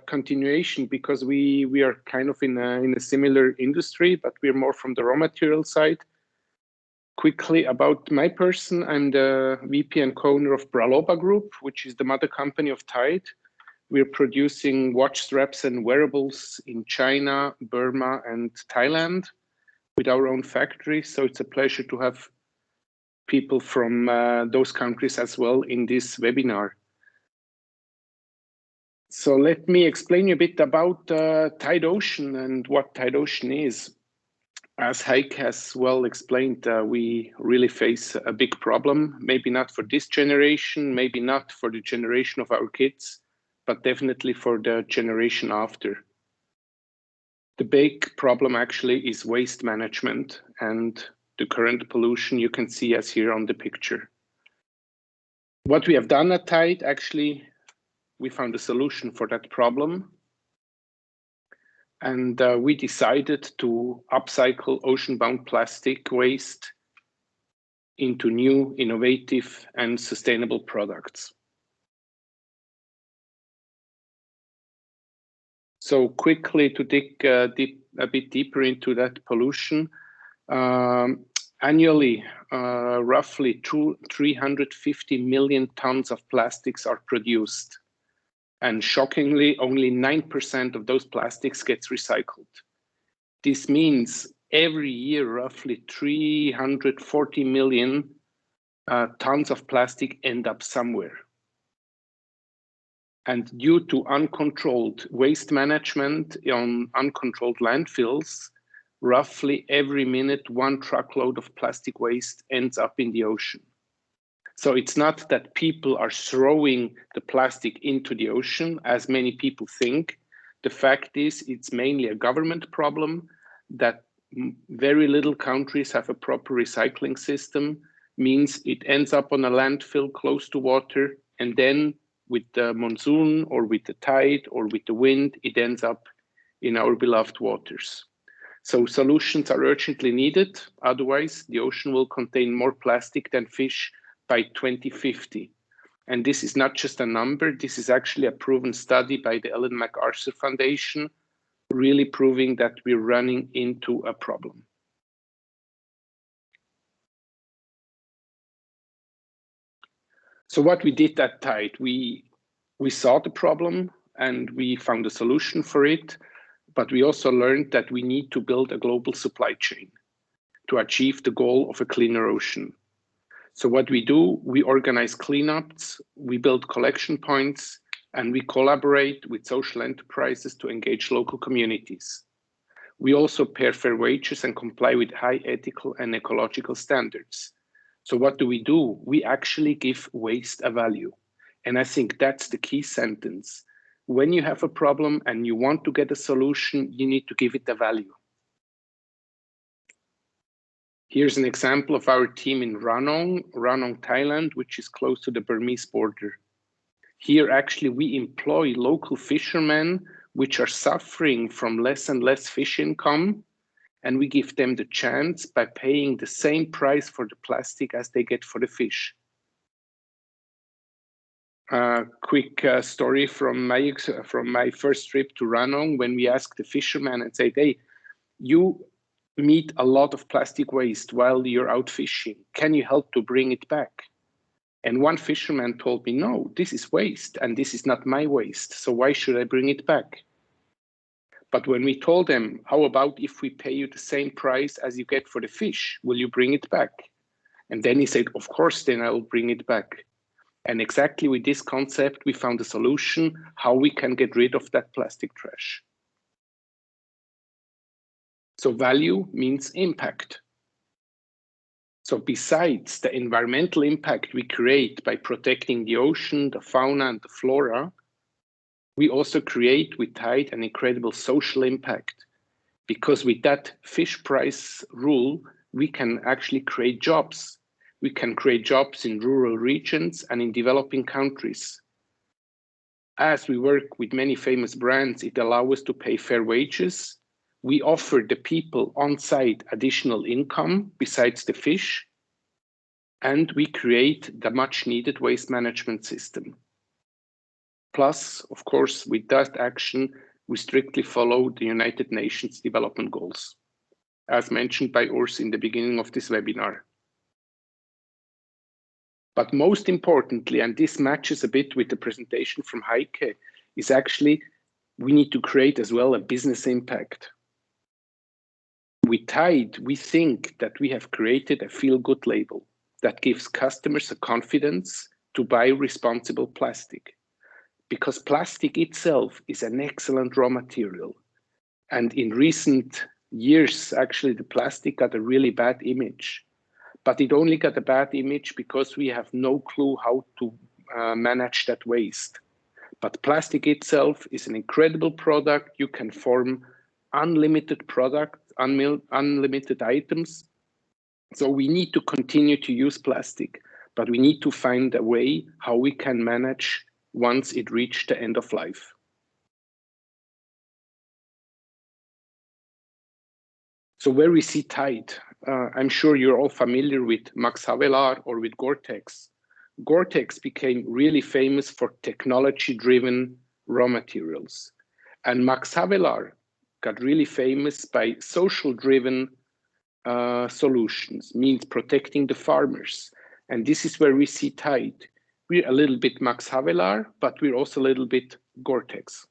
continuation, because we are kind of in a similar industry, but we're more from the raw material side. Quickly about my person, I'm the VP and co-owner of Braloba Group, which is the mother company of Tide. We're producing watch straps and wearables in China, Burma, and Thailand with our own factory. So it's a pleasure to have people from those countries as well in this webinar. So let me explain you a bit about Tide Ocean and what Tide Ocean is. As Heike has well explained, we really face a big problem, maybe not for this generation, maybe not for the generation of our kids, but definitely for the generation after. The big problem actually is waste management and the current pollution you can see as here on the picture. What we have done at Tide, actually, we found a solution for that problem. And we decided to upcycle ocean-bound plastic waste into new, innovative, and sustainable products. So quickly to dig a bit deeper into that pollution, annually, roughly 350 million tons of plastics are produced. And shockingly, only 9% of those plastics gets recycled. This means every year, roughly 340 million tons of plastic end up somewhere. And due to uncontrolled waste management on uncontrolled landfills, roughly every minute, 1 truckload of plastic waste ends up in the ocean. So it's not that people are throwing the plastic into the ocean, as many people think. The fact is, it's mainly a government problem, that very little countries have a proper recycling system, means it ends up on a landfill close to water, and then with the monsoon or with the tide or with the wind, it ends up in our beloved waters. So solutions are urgently needed. Otherwise, the ocean will contain more plastic than fish by 2050. And this is not just a number. This is actually a proven study by the Ellen MacArthur Foundation, really proving that we're running into a problem. So what we did at Tide, we saw the problem and we found a solution for it, but we also learned that we need to build a global supply chain to achieve the goal of a cleaner ocean. So what we do, we organize cleanups, we build collection points, and we collaborate with social enterprises to engage local communities. We also pay fair wages and comply with high ethical and ecological standards. So what do? We actually give waste a value. And I think that's the key sentence. When you have a problem and you want to get a solution, you need to give it a value. Here's an example of our team in Ranong, Thailand, which is close to the Burmese border. Here, actually, we employ local fishermen, which are suffering from less and less fish income, and we give them the chance by paying the same price for the plastic as they get for the fish. Quick story from my first trip to Ranong, when we asked the fishermen and said, hey, you meet a lot of plastic waste while you're out fishing. Can you help to bring it back? And one fisherman told me, no, this is waste and this is not my waste. So why should I bring it back? But when we told them, how about if we pay you the same price as you get for the fish, will you bring it back? And then he said, of course, then I'll bring it back. And exactly with this concept, we found a solution how we can get rid of that plastic trash. So value means impact. So besides the environmental impact we create by protecting the ocean, the fauna, and the flora, we also create with Tide an incredible social impact, because with that fish price rule, we can actually create jobs. We can create jobs in rural regions and in developing countries. As we work with many famous brands, it allows us to pay fair wages. We offer the people on site additional income besides the fish, and we create the much needed waste management system. Plus, of course, with that action, we strictly follow the United Nations Development Goals, as mentioned by Urs in the beginning of this webinar. But most importantly, and this matches a bit with the presentation from Heike, is actually we need to create as well a business impact. With Tide, we think that we have created a feel-good label that gives customers a confidence to buy responsible plastic. Because plastic itself is an excellent raw material. And in recent years, actually, the plastic got a really bad image. But it only got a bad image because we have no clue how to manage that waste. But plastic itself is an incredible product. You can form unlimited products, unlimited items. So we need to continue to use plastic, but we need to find a way how we can manage once it reached the end of life. So where we see Tide, I'm sure you're all familiar with Max Havelaar or with Gore-Tex. Gore-Tex became really famous for technology-driven raw materials. And Max Havelaar got really famous by social-driven solutions, means protecting the farmers. And this is where we see Tide. We're a little bit Max Havelaar, but we're also a little bit Gore-Tex.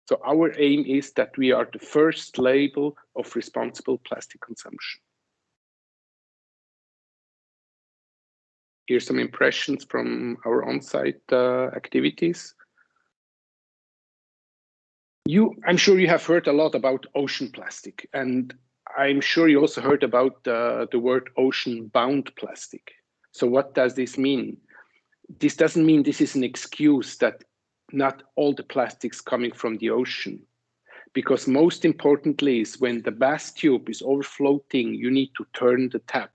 So our aim is that we are the first label of responsible plastic consumption. Here's some impressions from our on-site activities. I'm sure you have heard a lot about ocean plastic, and I'm sure you also heard about the word ocean-bound plastic. So what does this mean? This doesn't mean this is an excuse that not all the plastics coming from the ocean. Because most importantly is when the bath tube is overfloating, you need to turn the tap.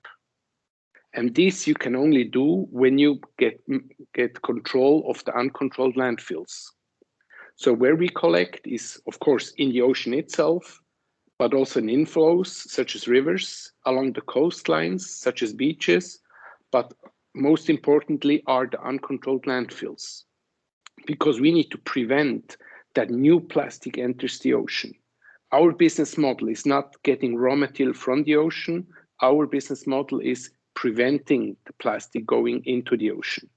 And this you can only do when you get control of the uncontrolled landfills. So where we collect is, of course, in the ocean itself, but also in inflows, such as rivers, along the coastlines, such as beaches, but most importantly are the uncontrolled landfills. Because we need to prevent that new plastic enters the ocean. Our business model is not getting raw material from the ocean. Our business model is preventing the plastic going into the ocean.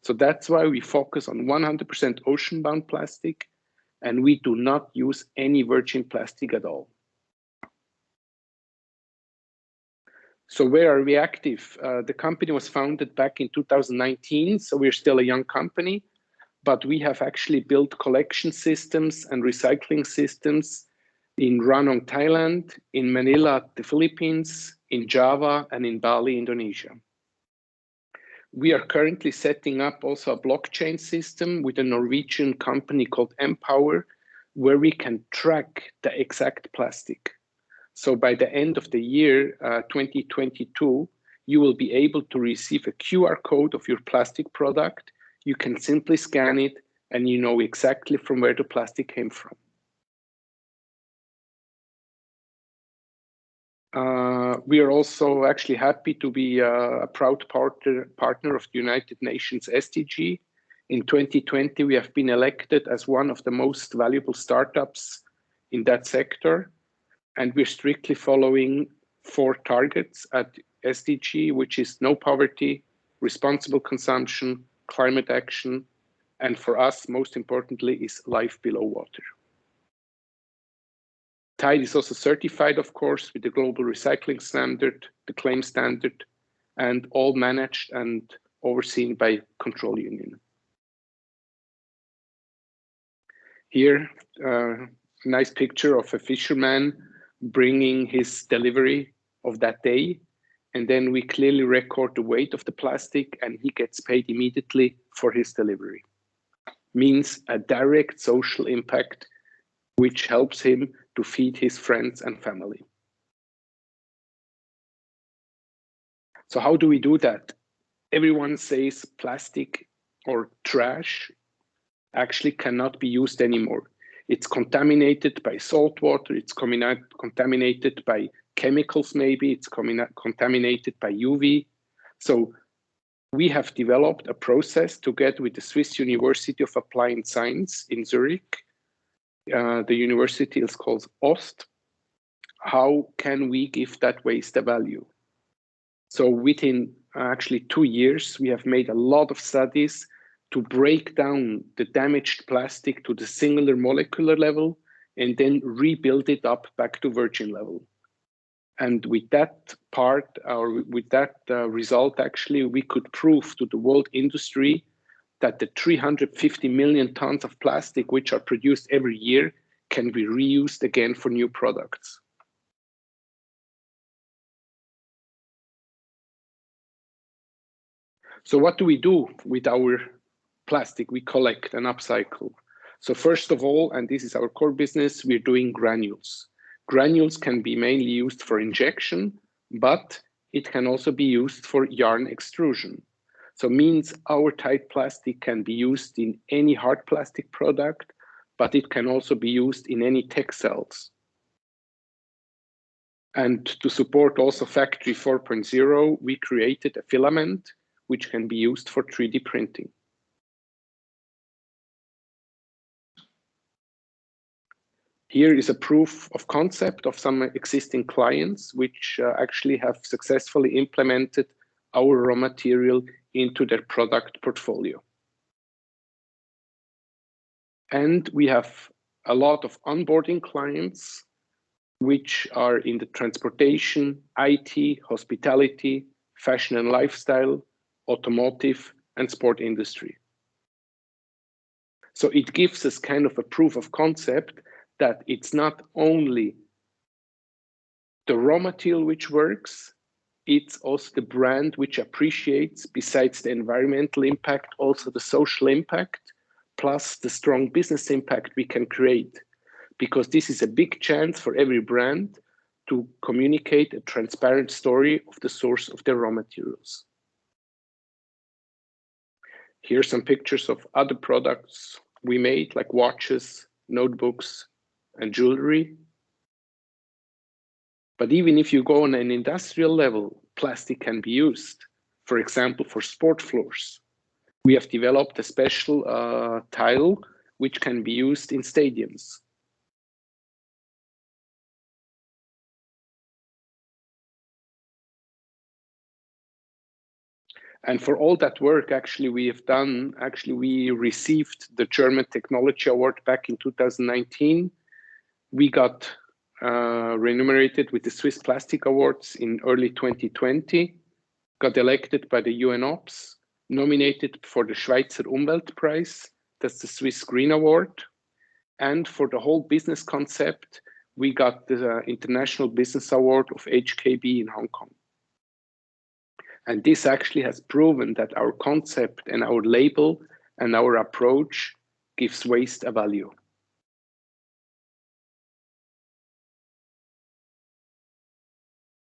So that's why we focus on 100% ocean-bound plastic, and we do not use any virgin plastic at all. So where are we active? The company was founded back in 2019, so we're still a young company, but we have actually built collection systems and recycling systems in Ranong, Thailand, in Manila, the Philippines, in Java, and in Bali, Indonesia. We are currently setting up also a blockchain system with a Norwegian company called Empower, where we can track the exact plastic. So by the end of the year 2022, you will be able to receive a QR code of your plastic product. You can simply scan it and you know exactly from where the plastic came from. We are also actually happy to be a proud partner of the United Nations SDG. In 2020, we have been elected as one of the most valuable startups in that sector. And we're strictly following 4 targets at SDG, which is no poverty, responsible consumption, climate action, and for us, most importantly, is life below water. Tide is also certified, of course, with the global recycling standard, the claim standard, and all managed and overseen by Control Union. Here, a nice picture of a fisherman bringing his delivery of that day. And then we clearly record the weight of the plastic and he gets paid immediately for his delivery. Means a direct social impact, which helps him to feed his friends and family. So how do we do that? Everyone says plastic or trash actually cannot be used anymore. It's contaminated by salt water, it's contaminated by chemicals maybe, it's contaminated by UV. So we have developed a process together with the Swiss University of Applied Science in Zurich. The university is called OST. How can we give that waste a value? So within actually 2 years, we have made a lot of studies to break down the damaged plastic to the singular molecular level and then rebuild it up back to virgin level. And with that part, or with that result, actually, we could prove to the world industry that the 350 million tons of plastic which are produced every year can be reused again for new products. So what do we do with our plastic? We collect and upcycle. So first of all, and this is our core business, we're doing granules. Granules can be mainly used for injection, but it can also be used for yarn extrusion. So means our Tide plastic can be used in any hard plastic product, but it can also be used in any textiles. And to support also Factory 4.0, we created a filament which can be used for 3D printing. Here is a proof of concept of some existing clients which actually have successfully implemented our raw material into their product portfolio. And we have a lot of onboarding clients which are in the transportation, IT, hospitality, fashion and lifestyle, automotive, and sport industry. So it gives us kind of a proof of concept that it's not only the raw material which works, it's also the brand which appreciates, besides the environmental impact, also the social impact, plus the strong business impact we can create. Because this is a big chance for every brand to communicate a transparent story of the source of their raw materials. Here are some pictures of other products we made, like watches, notebooks, and jewelry. But even if you go on an industrial level, plastic can be used. For example, for sport floors. We have developed a special tile which can be used in stadiums. And for all that work actually we have done, we received the German Technology Award back in 2019. We got remunerated with the Swiss Plastic Awards in early 2020, got elected by the UN Ops, nominated for the Schweizer Umweltpreis, that's the Swiss Green Award. And for the whole business concept, we got the International Business Award of HKB in Hong Kong. And this actually has proven that our concept and our label and our approach gives waste a value.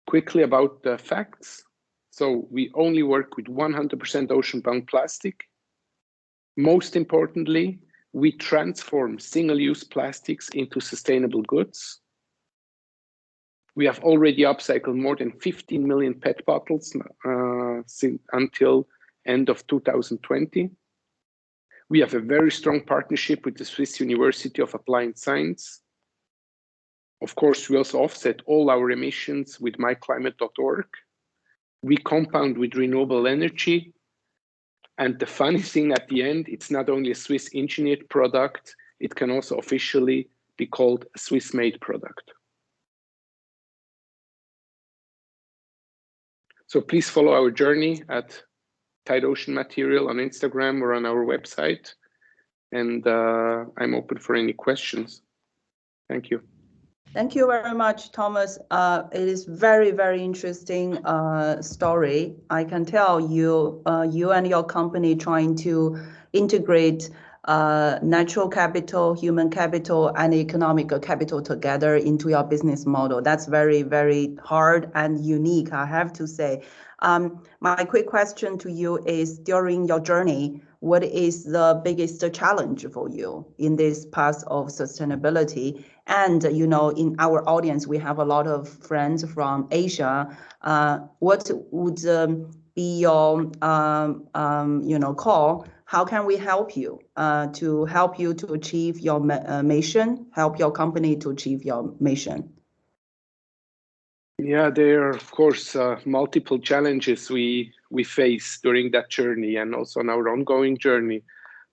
Quickly about the facts. So we only work with 100% ocean-bound plastic. Most importantly, we transform single-use plastics into sustainable goods. We have already upcycled more than 15 million PET bottles until end of 2020. We have a very strong partnership with the Swiss University of Applied Science. Of course, we also offset all our emissions with myclimate.org. We compound with renewable energy. And the funny thing at the end, it's not only a Swiss engineered product, it can also officially be called a Swiss made product. So please follow our journey at Tide Ocean Material on Instagram or on our website. And I'm open for any questions. Thank you. Thank you very much, Thomas. It is very, very interesting story. I can tell you, you and your company trying to integrate natural capital, human capital, and economic capital together into your business model. That's very, very hard and unique, I have to say. My quick question to you is, during your journey, what is the biggest challenge for you in this path of sustainability? And, you know, in our audience, we have a lot of friends from Asia. What would be your, you know, call? How can we help you to achieve your mission, help your company to achieve your mission? Yeah, there are, of course, multiple challenges we face during that journey and also on our ongoing journey.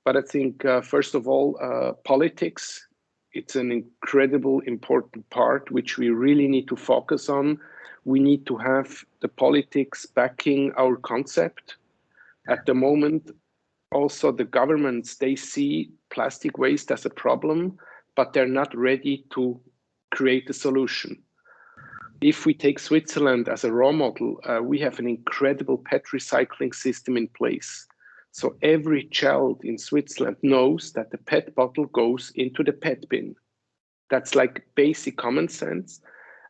But I think, first of all, politics, it's an incredible important part which we really need to focus on. We need to have the politics backing our concept. At the moment, also the governments, they see plastic waste as a problem, but they're not ready to create a solution. If we take Switzerland as a role model, we have an incredible PET recycling system in place. So every child in Switzerland knows that the PET bottle goes into the PET bin. That's like basic common sense.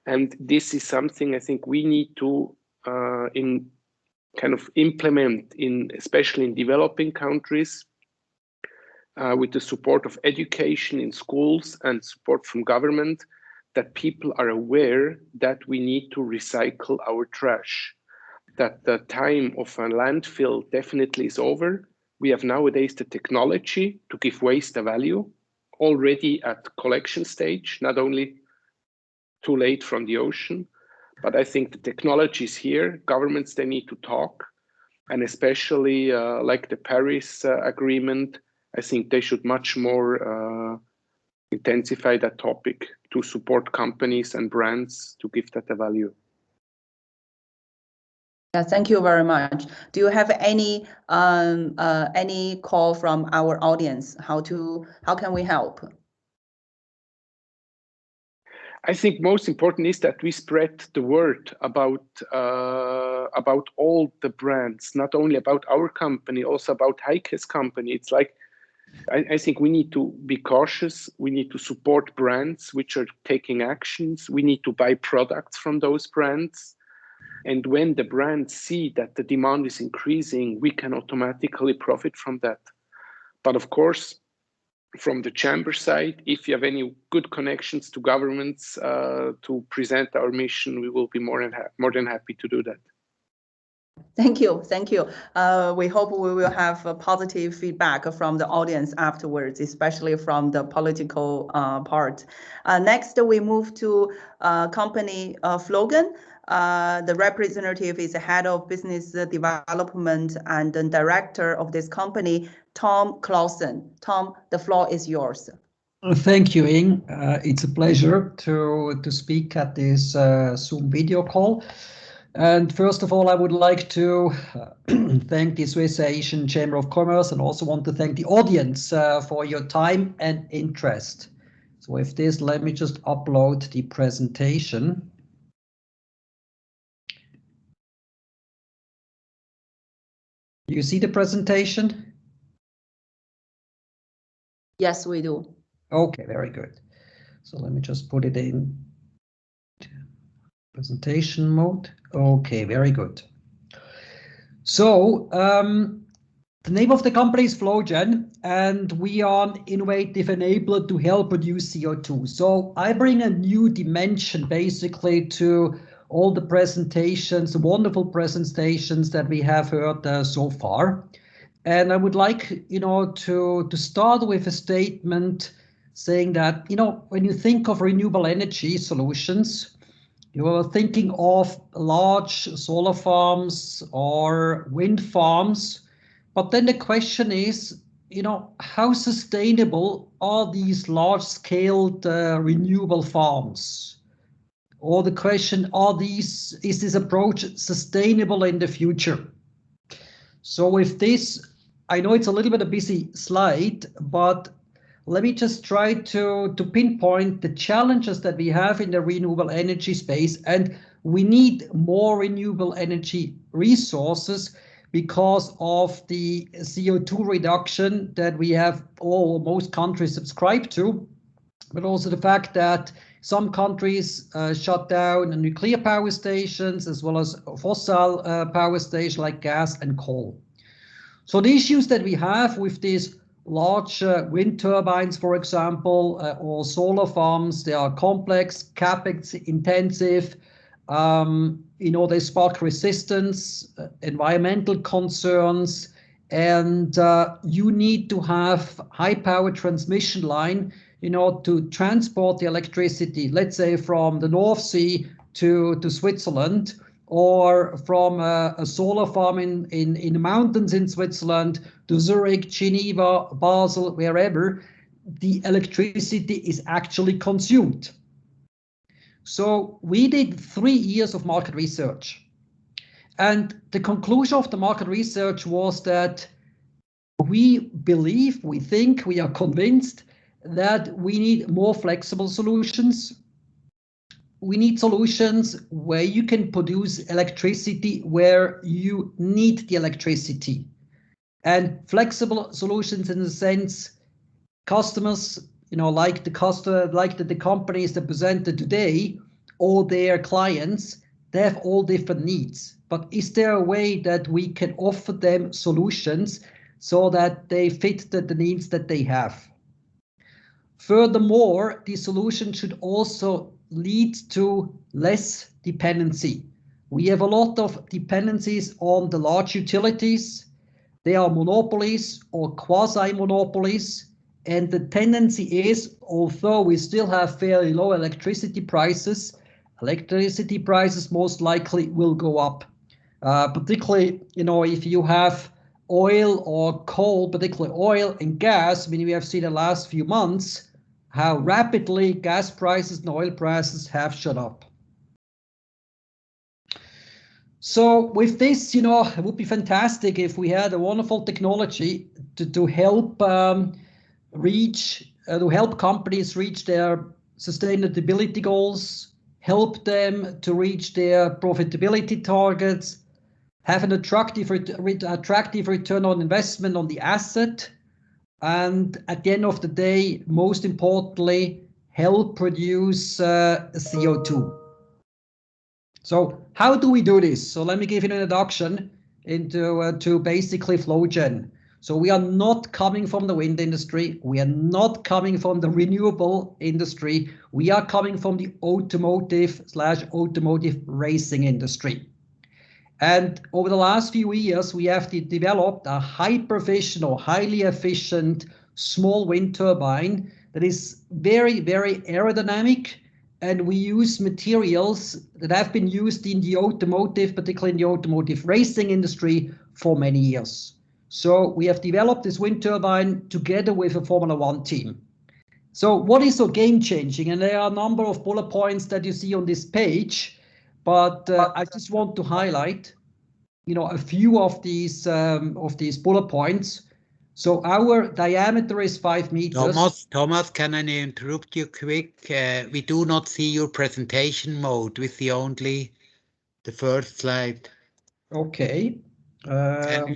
And this is something I think we need to implement especially in developing countries, with the support of education in schools and support from government, that people are aware that we need to recycle our trash, that the time of a landfill definitely is over. We have nowadays the technology to give waste a value already at collection stage, not only too late from the ocean, but I think the technology is here. Governments, they need to talk, and especially like the Paris Agreement, I think they should much more intensify that topic to support companies and brands to give that a value. Yeah, thank you very much. Do you have any call from our audience? How can we help? I think most important is that we spread the word about all the brands, not only about our company, also about Heike's company. It's like, I think we need to be cautious. We need to support brands which are taking actions. We need to buy products from those brands. And when the brands see that the demand is increasing, we can automatically profit from that. But of course, from the chamber side, if you have any good connections to governments to present our mission, we will be more than happy to do that. Thank you. Thank you. We hope we will have a positive feedback from the audience afterwards, especially from the political part. Next, we move to company Flogan. The representative is the head of business development and the director of this company, Tom Clausen. Tom, the floor is yours. Thank you, Ying. It's a pleasure to speak at this Zoom video call. And first of all, I would like to thank the Swiss Asian Chamber of Commerce and also want to thank the audience for your time and interest. So with this, let me just upload the presentation. Do you see the presentation? Yes, we do. Okay, very good. So let me just put it in presentation mode. Okay, very good. So the name of the company is Flogen, and we are an innovative enabler to help reduce CO2. So I bring a new dimension basically to all the presentations, the wonderful presentations that we have heard so far. And I would like, to start with a statement saying that, when you think of renewable energy solutions, you are thinking of large solar farms or wind farms. But then the question is, how sustainable are these large-scale renewable farms? Or the question, is this approach sustainable in the future? So with this, I know it's a little bit a busy slide, but let me just try to pinpoint the challenges that we have in the renewable energy space. And we need more renewable energy resources because of the CO2 reduction that we have most countries subscribe to, but also the fact that some countries shut down nuclear power stations as well as fossil power stations like gas and coal. So the issues that we have with these large wind turbines, for example, or solar farms, they are complex, capex intensive, they spark resistance, environmental concerns, and you need to have high power transmission line to transport the electricity, let's say from the North Sea to Switzerland, or from a solar farm in the mountains in Switzerland to Zurich, Geneva, Basel, wherever the electricity is actually consumed. So we did 3 years of market research. And the conclusion of the market research was that we think, we are convinced that we need more flexible solutions. We need solutions where you can produce electricity where you need the electricity. And flexible solutions in the sense, customers, like the companies that presented today, or their clients, they have all different needs. But is there a way that we can offer them solutions so that they fit the needs that they have? Furthermore, the solution should also lead to less dependency. We have a lot of dependencies on the large utilities. They are monopolies or quasi-monopolies. And the tendency is, although we still have fairly low electricity prices most likely will go up. Particularly, if you have oil or coal, particularly oil and gas, we have seen the last few months how rapidly gas prices and oil prices have shot up. So with this, it would be fantastic if we had a wonderful technology to help help companies reach their sustainability goals, help them to reach their profitability targets, have an attractive return on investment on the asset, and at the end of the day, most importantly, help produce CO2. So how do we do this? So let me give you an introduction into basically FlowGen. So we are not coming from the wind industry. We are not coming from the renewable industry. We are coming from the automotive/automotive racing industry. And over the last few years, we have developed a highly efficient small wind turbine that is very, very aerodynamic. And we use materials that have been used in the automotive, particularly in the automotive racing industry, for many years. So we have developed this wind turbine together with a Formula One team. So what is so game-changing? And there are a number of bullet points that you see on this page. But I just want to highlight, a few of these bullet points. So our diameter is 5 meters. Thomas, can I interrupt you quick? We do not see your presentation mode with the first slide. Okay. Let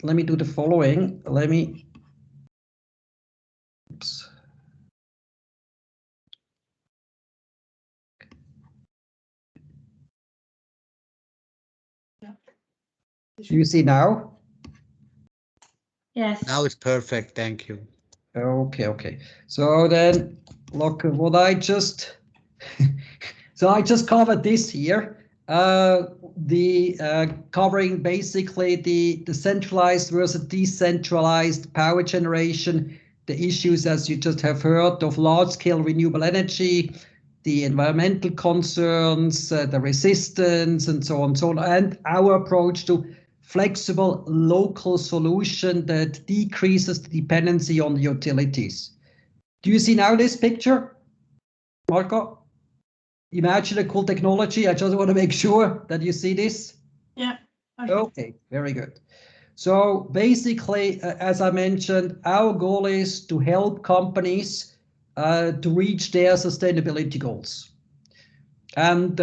me do the following. Oops. Do you see now? Yes. Now it's perfect. Thank you. Okay. So then, look what I just. So I just covered this here. Covering basically the centralized versus decentralized power generation, the issues, as you just have heard, of large-scale renewable energy, the environmental concerns, the resistance, and so on, and our approach to flexible local solution that decreases the dependency on the utilities. Do you see now this picture, Marco? Imagine a cool technology. I just want to make sure that you see this. Yeah. Okay, very good. So basically, as I mentioned, our goal is to help companies to reach their sustainability goals. And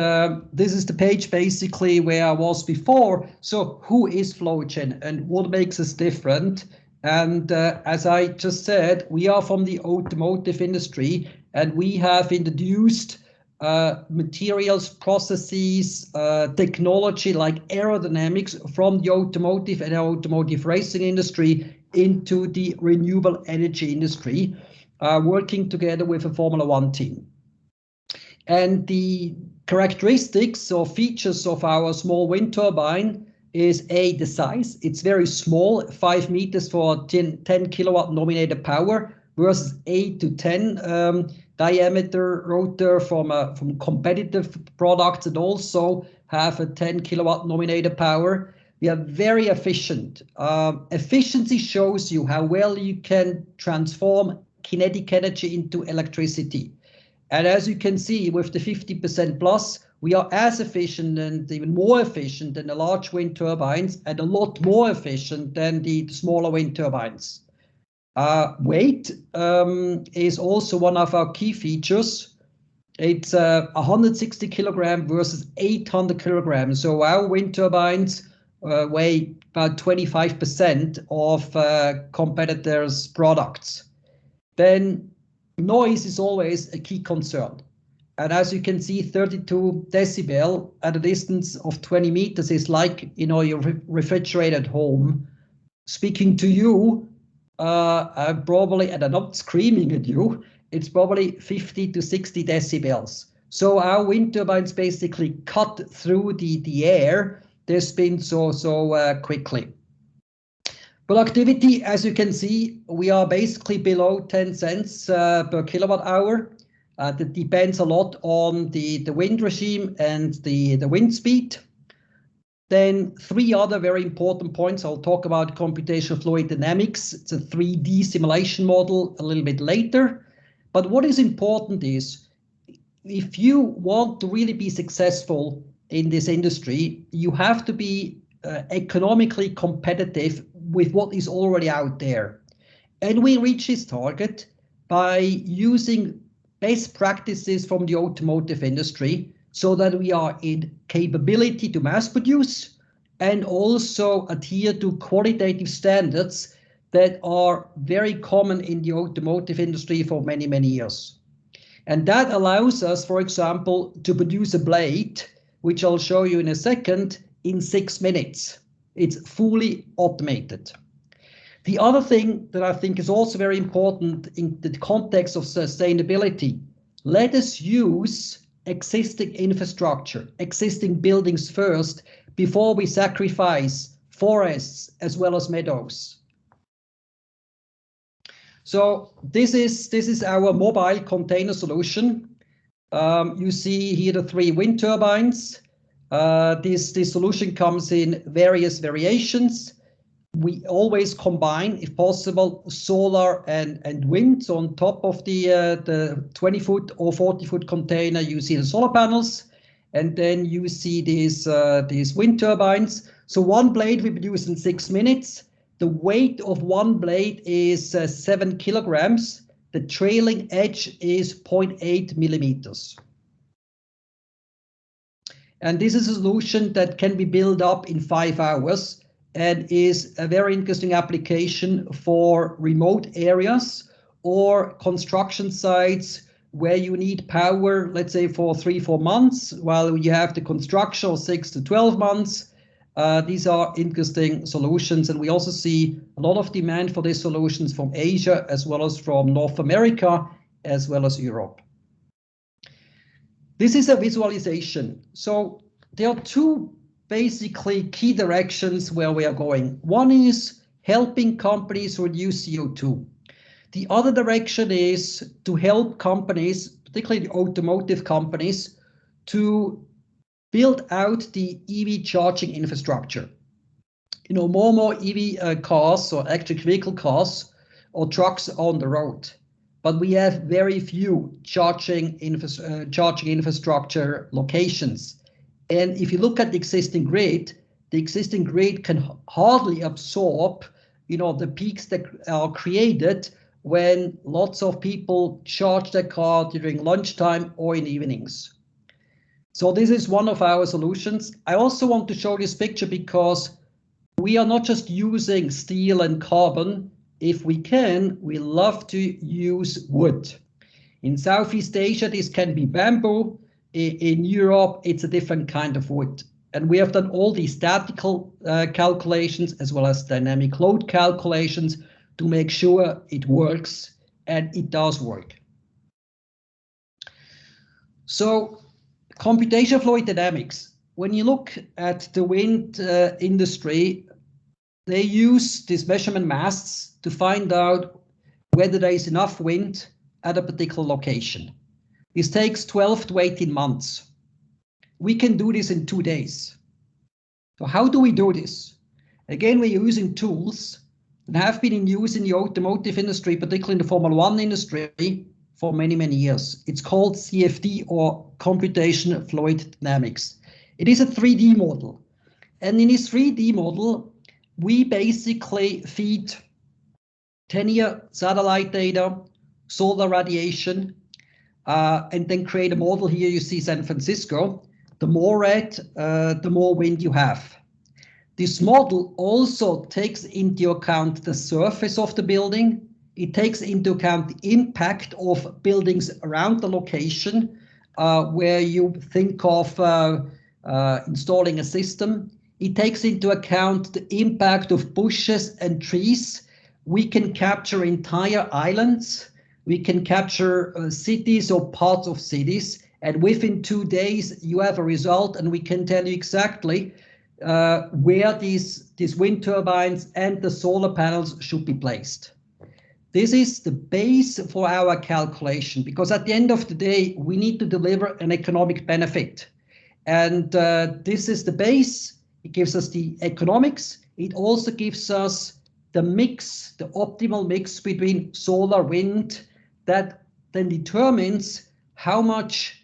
this is the page basically where I was before. So who is FlowGen and what makes us different? And as I just said, we are from the automotive industry, and we have introduced materials, processes, technology like aerodynamics from the automotive and automotive racing industry into the renewable energy industry, working together with a Formula One team. And the characteristics or features of our small wind turbine is the size. It's very small, 5 meters for 10 kilowatt nominated power versus 8 to 10 diameter rotor from competitive products that also have a 10 kilowatt nominated power. We are very efficient. Efficiency shows you how well you can transform kinetic energy into electricity. And as you can see, with the 50% plus, we are as efficient and even more efficient than the large wind turbines and a lot more efficient than the smaller wind turbines. Weight is also one of our key features. It's 160 kilogram versus 800 kilograms. So our wind turbines weigh about 25% of competitors' products. Then noise is always a key concern. And as you can see, 32 decibel at a distance of 20 meters is like, your refrigerated home speaking to you, probably, and I'm not screaming at you, it's probably 50 to 60 decibels. So our wind turbines basically cut through the air. They spin so quickly. Productivity, as you can see, we are basically below 10 cents per kilowatt hour. That depends a lot on the wind regime and the wind speed. Then 3 other very important points. I'll talk about computational fluid dynamics. It's a 3D simulation model a little bit later. But what is important is, if you want to really be successful in this industry, you have to be economically competitive with what is already out there. And we reach this target by using best practices from the automotive industry so that we are in capability to mass produce and also adhere to qualitative standards that are very common in the automotive industry for many, many years. And that allows us, for example, to produce a blade, which I'll show you in a second, in 6 minutes. It's fully automated. The other thing that I think is also very important in the context of sustainability, let us use existing infrastructure, existing buildings first, before we sacrifice forests as well as meadows. So this is our mobile container solution. You see here the 3 wind turbines. This solution comes in various variations. We always combine, if possible, solar and wind. So on top of the 20-foot or 40-foot container, you see the solar panels, and then you see these wind turbines. So one blade we produce in 6 minutes. The weight of one blade is 7 kilograms. The trailing edge is 0.8 millimeters. And this is a solution that can be built up in 5 hours and is a very interesting application for remote areas or construction sites where you need power, let's say for 3-4 months, while you have the construction of 6 to 12 months. These are interesting solutions, and we also see a lot of demand for these solutions from Asia as well as from North America as well as Europe. This is a visualization. So there are 2 basically key directions where we are going. One is helping companies reduce CO2. The other direction is to help companies, particularly the automotive companies, to build out the EV charging infrastructure. You know, more and more EV cars or electric vehicle cars or trucks on the road, but we have very few charging infrastructure locations. And if you look at the existing grid can hardly absorb, you know, the peaks that are created when lots of people charge their car during lunchtime or in evenings. So this is one of our solutions. I also want to show this picture because we are not just using steel and carbon. If we can, we love to use wood. In Southeast Asia, this can be bamboo. In Europe, it's a different kind of wood. And we have done all these statistical calculations as well as dynamic load calculations to make sure it works, and it does work. So computational fluid dynamics. When you look at the wind industry, they use these measurement masts to find out whether there is enough wind at a particular location. This takes 12 to 18 months. We can do this in 2 days. So how do we do this? Again, we're using tools that have been in use in the automotive industry, particularly in the Formula 1 industry, for many, many years. It's called CFD, or Computational Fluid Dynamics. It is a 3D model. And in this 3D model, we basically feed 10-year satellite data, solar radiation, and then create a model. Here you see San Francisco. The more red, the more wind you have. This model also takes into account the surface of the building. It takes into account the impact of buildings around the location where you think of installing a system. It takes into account the impact of bushes and trees. We can capture entire islands. We can capture cities or parts of cities. And within 2 days, you have a result, and we can tell you exactly where these wind turbines and the solar panels should be placed. This is the base for our calculation, because at the end of the day, we need to deliver an economic benefit. And this is the base. It gives us the economics. It also gives us the mix, the optimal mix between solar, wind, that then determines how much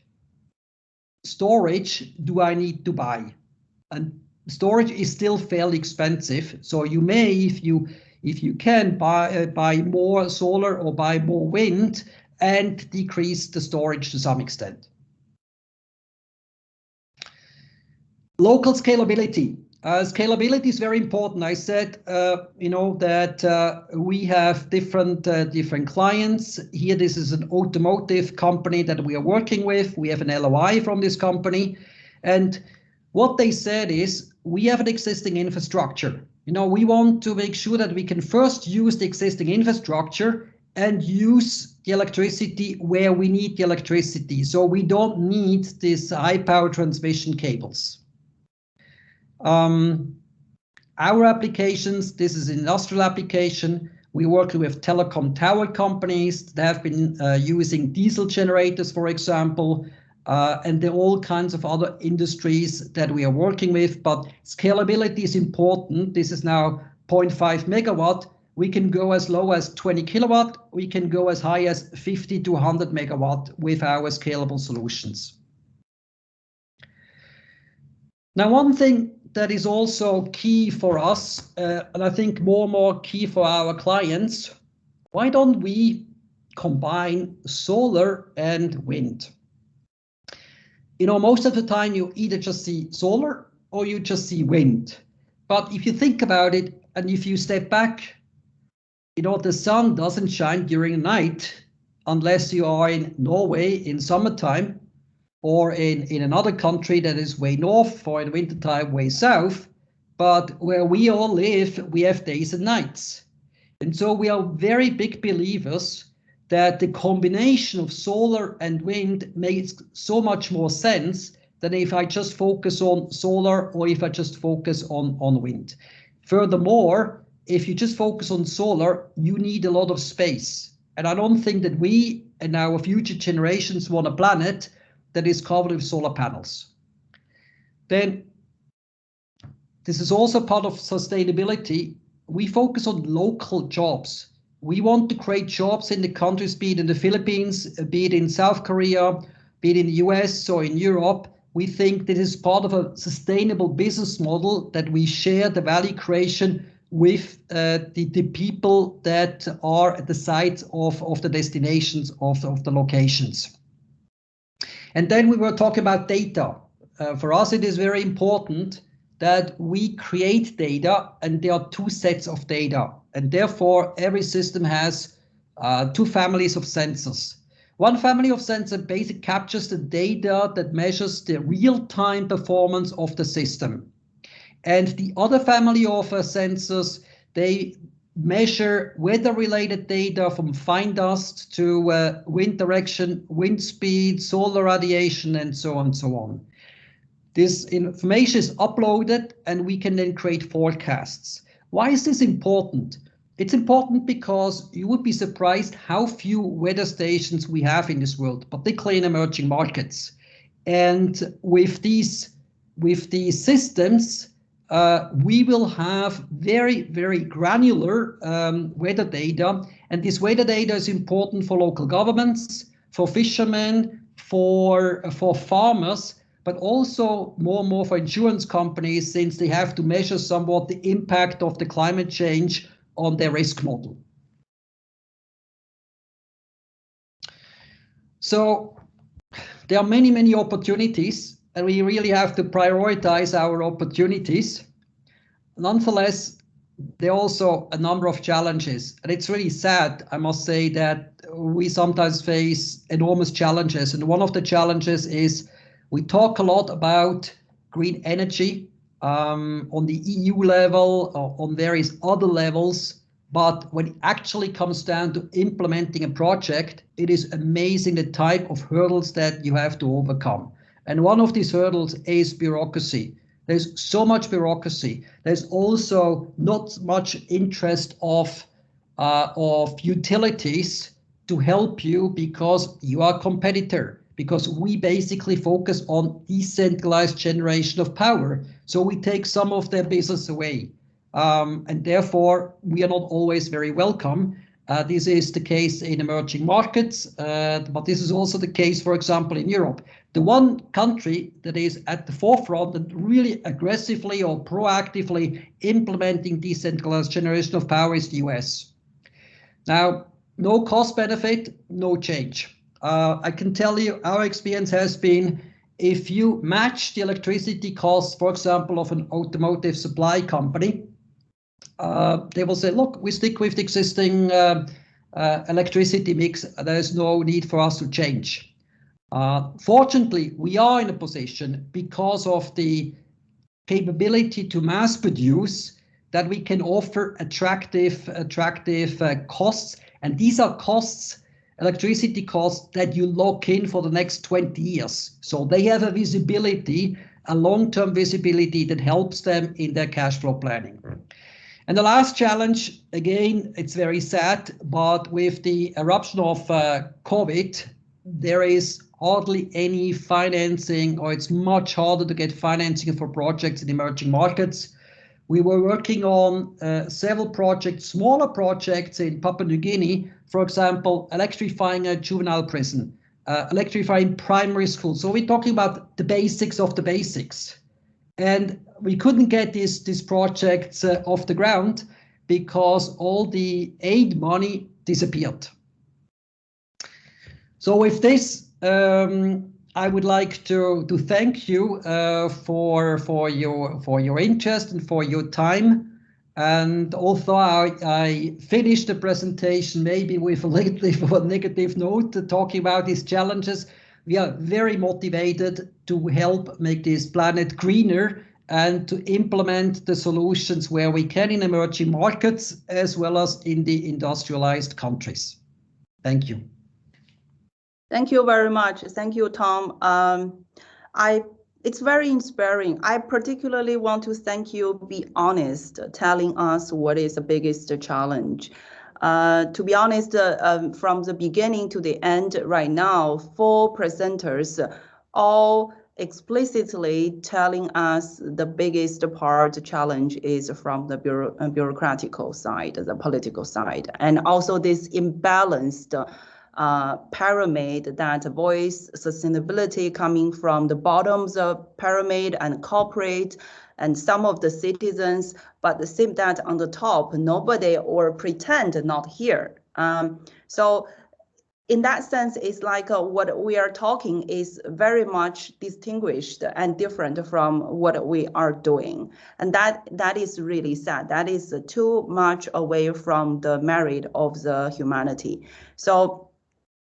storage do I need to buy. And storage is still fairly expensive. So you may, if you can, buy more solar or buy more wind and decrease the storage to some extent. Local scalability. Scalability is very important. I said, that we have different clients. Here, this is an automotive company that we are working with. We have an LOI from this company. And what they said is, we have an existing infrastructure. We want to make sure that we can first use the existing infrastructure and use the electricity where we need the electricity. So we don't need these high power transmission cables. Our applications, this is an industrial application. We're working with telecom tower companies that have been using diesel generators, for example, and there are all kinds of other industries that we are working with, but scalability is important. This is now 0.5 megawatt. We can go as low as 20 kilowatt. We can go as high as 50 to 100 megawatt with our scalable solutions. Now, one thing that is also key for us, and I think more and more key for our clients, why don't we combine solar and wind? Most of the time you either just see solar or you just see wind. But if you think about it, and if you step back, the sun doesn't shine during the night unless you are in Norway in summertime, or in another country that is way north, or in wintertime way south. But where we all live, we have days and nights. And so we are very big believers that the combination of solar and wind makes so much more sense than if I just focus on solar or if I just focus on wind. Furthermore, if you just focus on solar, you need a lot of space. And I don't think that we and our future generations want a planet that is covered with solar panels. Then this is also part of sustainability. We focus on local jobs. We want to create jobs in the countries, be it in the Philippines, be it in South Korea, be it in the US or in Europe. We think this is part of a sustainable business model, that we share the value creation with the people that are at the sites of the destinations, of the locations. And then we were talking about data. For us, it is very important that we create data, and there are two sets of data. And therefore, every system has two families of sensors. One family of sensors basically captures the data that measures the real-time performance of the system. And the other family of sensors, they measure weather-related data from fine dust to wind direction, wind speed, solar radiation, and so on and so on. This information is uploaded and we can then create forecasts. Why is this important? It's important because you would be surprised how few weather stations we have in this world, particularly in emerging markets. And with these systems, we will have very, very granular weather data. And this weather data is important for local governments, for fishermen, for farmers, but also more and more for insurance companies, since they have to measure somewhat the impact of the climate change on their risk model. So there are many, many opportunities, and we really have to prioritize our opportunities. Nonetheless, there are also a number of challenges, and it's really sad, I must say, that we sometimes face enormous challenges. And one of the challenges is we talk a lot about green energy on the EU level or on various other levels, but when it actually comes down to implementing a project, it is amazing the type of hurdles that you have to overcome. And one of these hurdles is bureaucracy. There's so much bureaucracy. There's also not much interest of utilities to help you, because you are a competitor. Because we basically focus on decentralized generation of power. So we take some of their business away. And therefore, we are not always very welcome. This is the case in emerging markets, but this is also the case, for example, in Europe. The one country that is at the forefront and really aggressively or proactively implementing decentralized generation of power is the US. Now, no cost benefit, no change. I can tell you our experience has been, if you match the electricity costs, for example, of an automotive supply company, they will say, look, we stick with the existing electricity mix. There is no need for us to change. Fortunately, we are in a position, because of the capability to mass produce, that we can offer attractive costs. And these are costs, electricity costs, that you lock in for the next 20 years. So they have a visibility, a long-term visibility that helps them in their cash flow planning. And the last challenge, again, it's very sad, but with the eruption of COVID, there is hardly any financing, or it's much harder to get financing for projects in emerging markets. We were working on several projects, smaller projects in Papua New Guinea, for example, electrifying a juvenile prison, electrifying primary schools. So we're talking about the basics of the basics. And we couldn't get these projects off the ground because all the aid money disappeared. So with this, I would like to thank you for your interest and for your time. And although I finished the presentation maybe with a negative note, talking about these challenges, we are very motivated to help make this planet greener and to implement the solutions where we can in emerging markets as well as in the industrialized countries. Thank you. Thank you very much. Thank you, Tom. It's very inspiring. I particularly want to thank you, be honest, telling us what is the biggest challenge. To be honest, from the beginning to the end right now, 4 presenters all explicitly telling us the biggest part challenge is from the bureaucratical side, the political side, and also this imbalanced pyramid that voice sustainability coming from the bottoms of pyramid and corporate and some of the citizens, but the same that on the top, nobody or pretend not here. So in that sense, it's like what we are talking is very much distinguished and different from what we are doing. And that is really sad. That is too much away from the merit of the humanity. So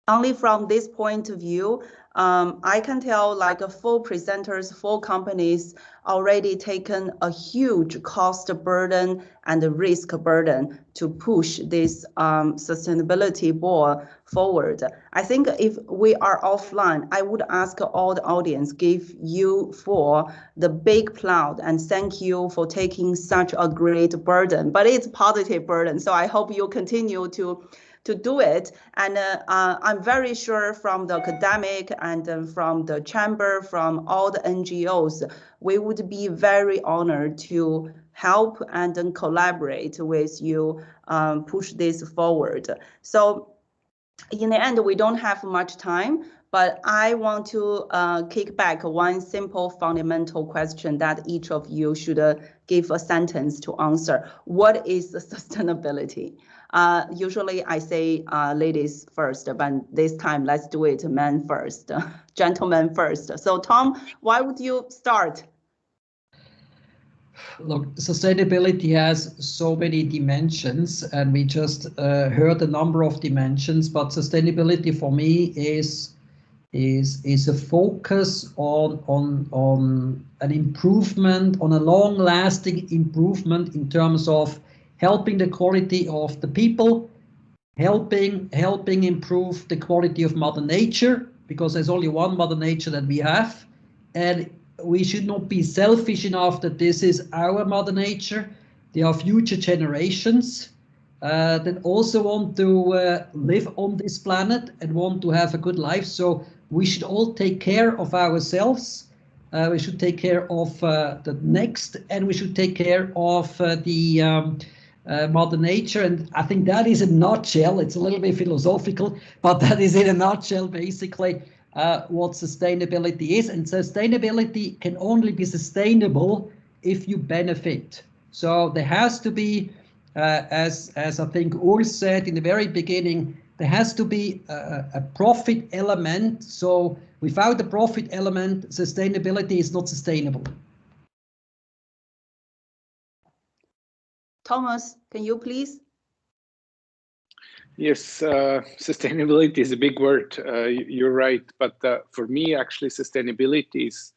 only from this point of view, I can tell like 4 presenters, 4 companies already taken a huge cost burden and a risk burden to push this sustainability ball forward. I think if we are offline, I would ask all the audience, give you 4 the big applaud and thank you for taking such a great burden, but it's positive burden. So I hope you continue to do it. And I'm very sure from the academic and from the chamber, from all the NGOs, we would be very honored to help and then collaborate with you, push this forward. So in the end, we don't have much time, but I want to kick back one simple fundamental question that each of you should give a sentence to answer. What is sustainability? Usually I say ladies first, but this time let's do it men first, gentlemen first. So Tom, why would you start? Look, sustainability has so many dimensions, and we just heard a number of dimensions, but sustainability for me is a focus on an improvement, on a long-lasting improvement in terms of helping the quality of the people, helping improve the quality of Mother Nature, because there's only one Mother Nature that we have, and we should not be selfish enough that this is our Mother Nature. There are future generations that also want to live on this planet and want to have a good life. So we should all take care of ourselves. We should take care of the next, and we should take care of the Mother Nature. And I think that is a nutshell. It's a little bit philosophical, but that is in a nutshell basically what sustainability is. And sustainability can only be sustainable if you benefit. So there has to be, as I think Urs said in the very beginning, there has to be a profit element. So without the profit element, sustainability is not sustainable. Thomas, can you please? Yes, sustainability is a big word. You're right. But for me, actually, sustainability is,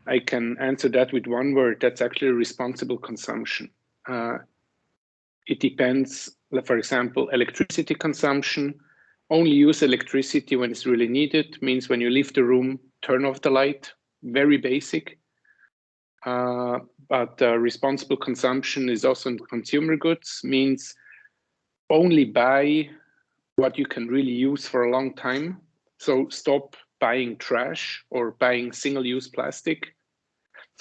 I can answer that with one word. That's actually responsible consumption. It depends, for example, electricity consumption. Only use electricity when it's really needed. Means when you leave the room, turn off the light. Very basic. But responsible consumption is also in consumer goods. Means only buy what you can really use for a long time. So stop buying trash or buying single-use plastic.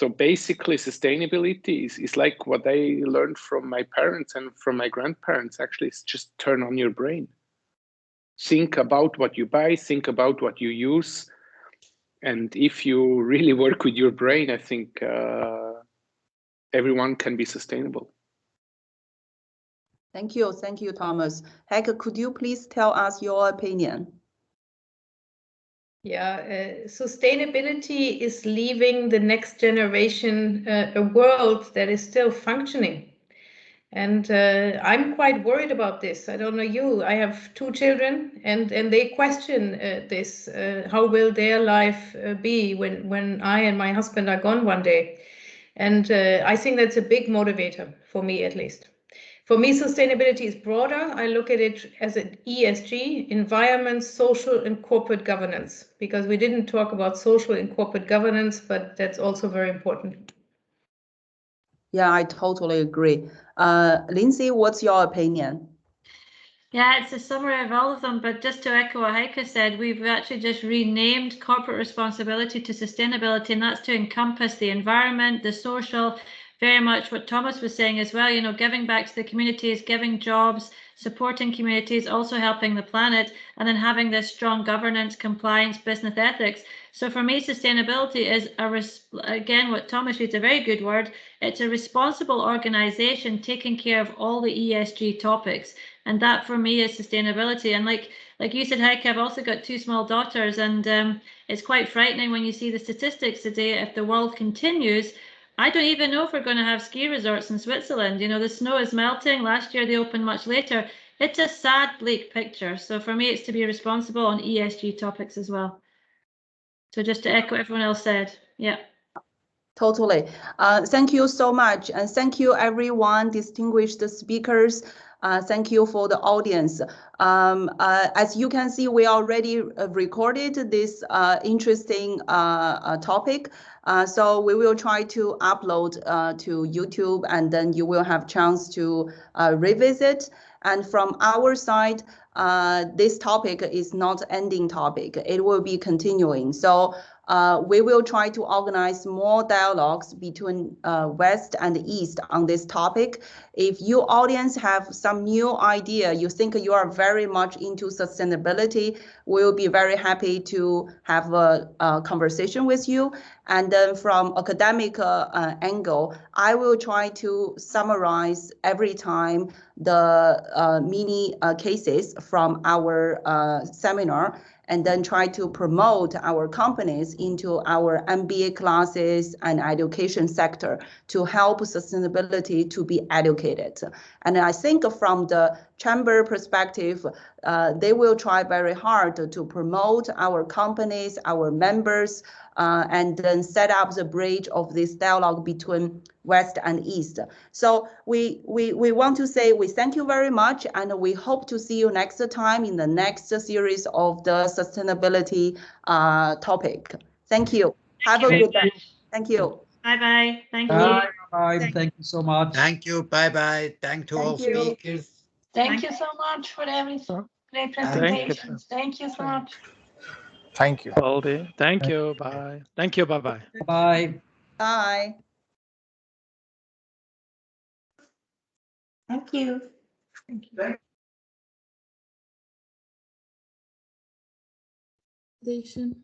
So basically sustainability is like what I learned from my parents and from my grandparents. Actually, it's just turn on your brain. Think about what you buy, think about what you use. And if you really work with your brain, I think everyone can be sustainable. Thank you, Thomas. Heike, could you please tell us your opinion? Yeah, sustainability is leaving the next generation a world that is still functioning. And I'm quite worried about this. I don't know you, I have 2 children and they question this. How will their life be when I and my husband are gone one day? And I think that's a big motivator for me, at least. For me, sustainability is broader. I look at it as an ESG, environment, social, and corporate governance, because we didn't talk about social and corporate governance, but that's also very important. Yeah, I totally agree. Lindsay, what's your opinion? Yeah, it's a summary of all of them, but just to echo what Heike said, we've actually just renamed corporate responsibility to sustainability, and that's to encompass the environment, the social, very much what Thomas was saying as well, you know, giving back to the communities, giving jobs, supporting communities, also helping the planet, and then having this strong governance, compliance, business ethics. So for me, sustainability is, again, what Thomas used, a very good word, it's a responsible organization taking care of all the ESG topics. And that for me is sustainability. And like you said, Heike, I've also got 2 small daughters, and it's quite frightening when you see the statistics today. If the world continues, I don't even know if we're going to have ski resorts in Switzerland. You know, the snow is melting. Last year they opened much later. It's a sad, bleak picture. So for me, it's to be responsible on ESG topics as well. So just to echo what everyone else said, yeah. Totally. Thank you so much. And thank you, everyone, distinguished speakers. Thank you for the audience. As you can see, we already recorded this interesting topic. So we will try to upload to YouTube, and then you will have chance to revisit. And from our side, this topic is not ending topic. It will be continuing. So we will try to organize more dialogues between West and East on this topic. If you audience have some new idea, you think you are very much into sustainability, we'll be very happy to have a conversation with you. And then from academic angle, I will try to summarize every time the mini cases from our seminar, and then try to promote our companies into our MBA classes and education sector to help sustainability to be educated. And I think from the chamber perspective, they will try very hard to promote our companies, our members, and then set up the bridge of this dialogue between West and East. So we want to say we thank you very much, and we hope to see you next time in the next series of the sustainability topic. Thank you. Have a good day. Thank you. Bye-bye. Thank you. Bye. Thank you so much. Thank you. Bye-bye. Thank to all speakers. Thank you so much for everything. Great presentations. Thank you so much. Thank you. Goldie. Thank you. Bye. Thank you. Bye-bye. Bye. Bye. Thank you. Station.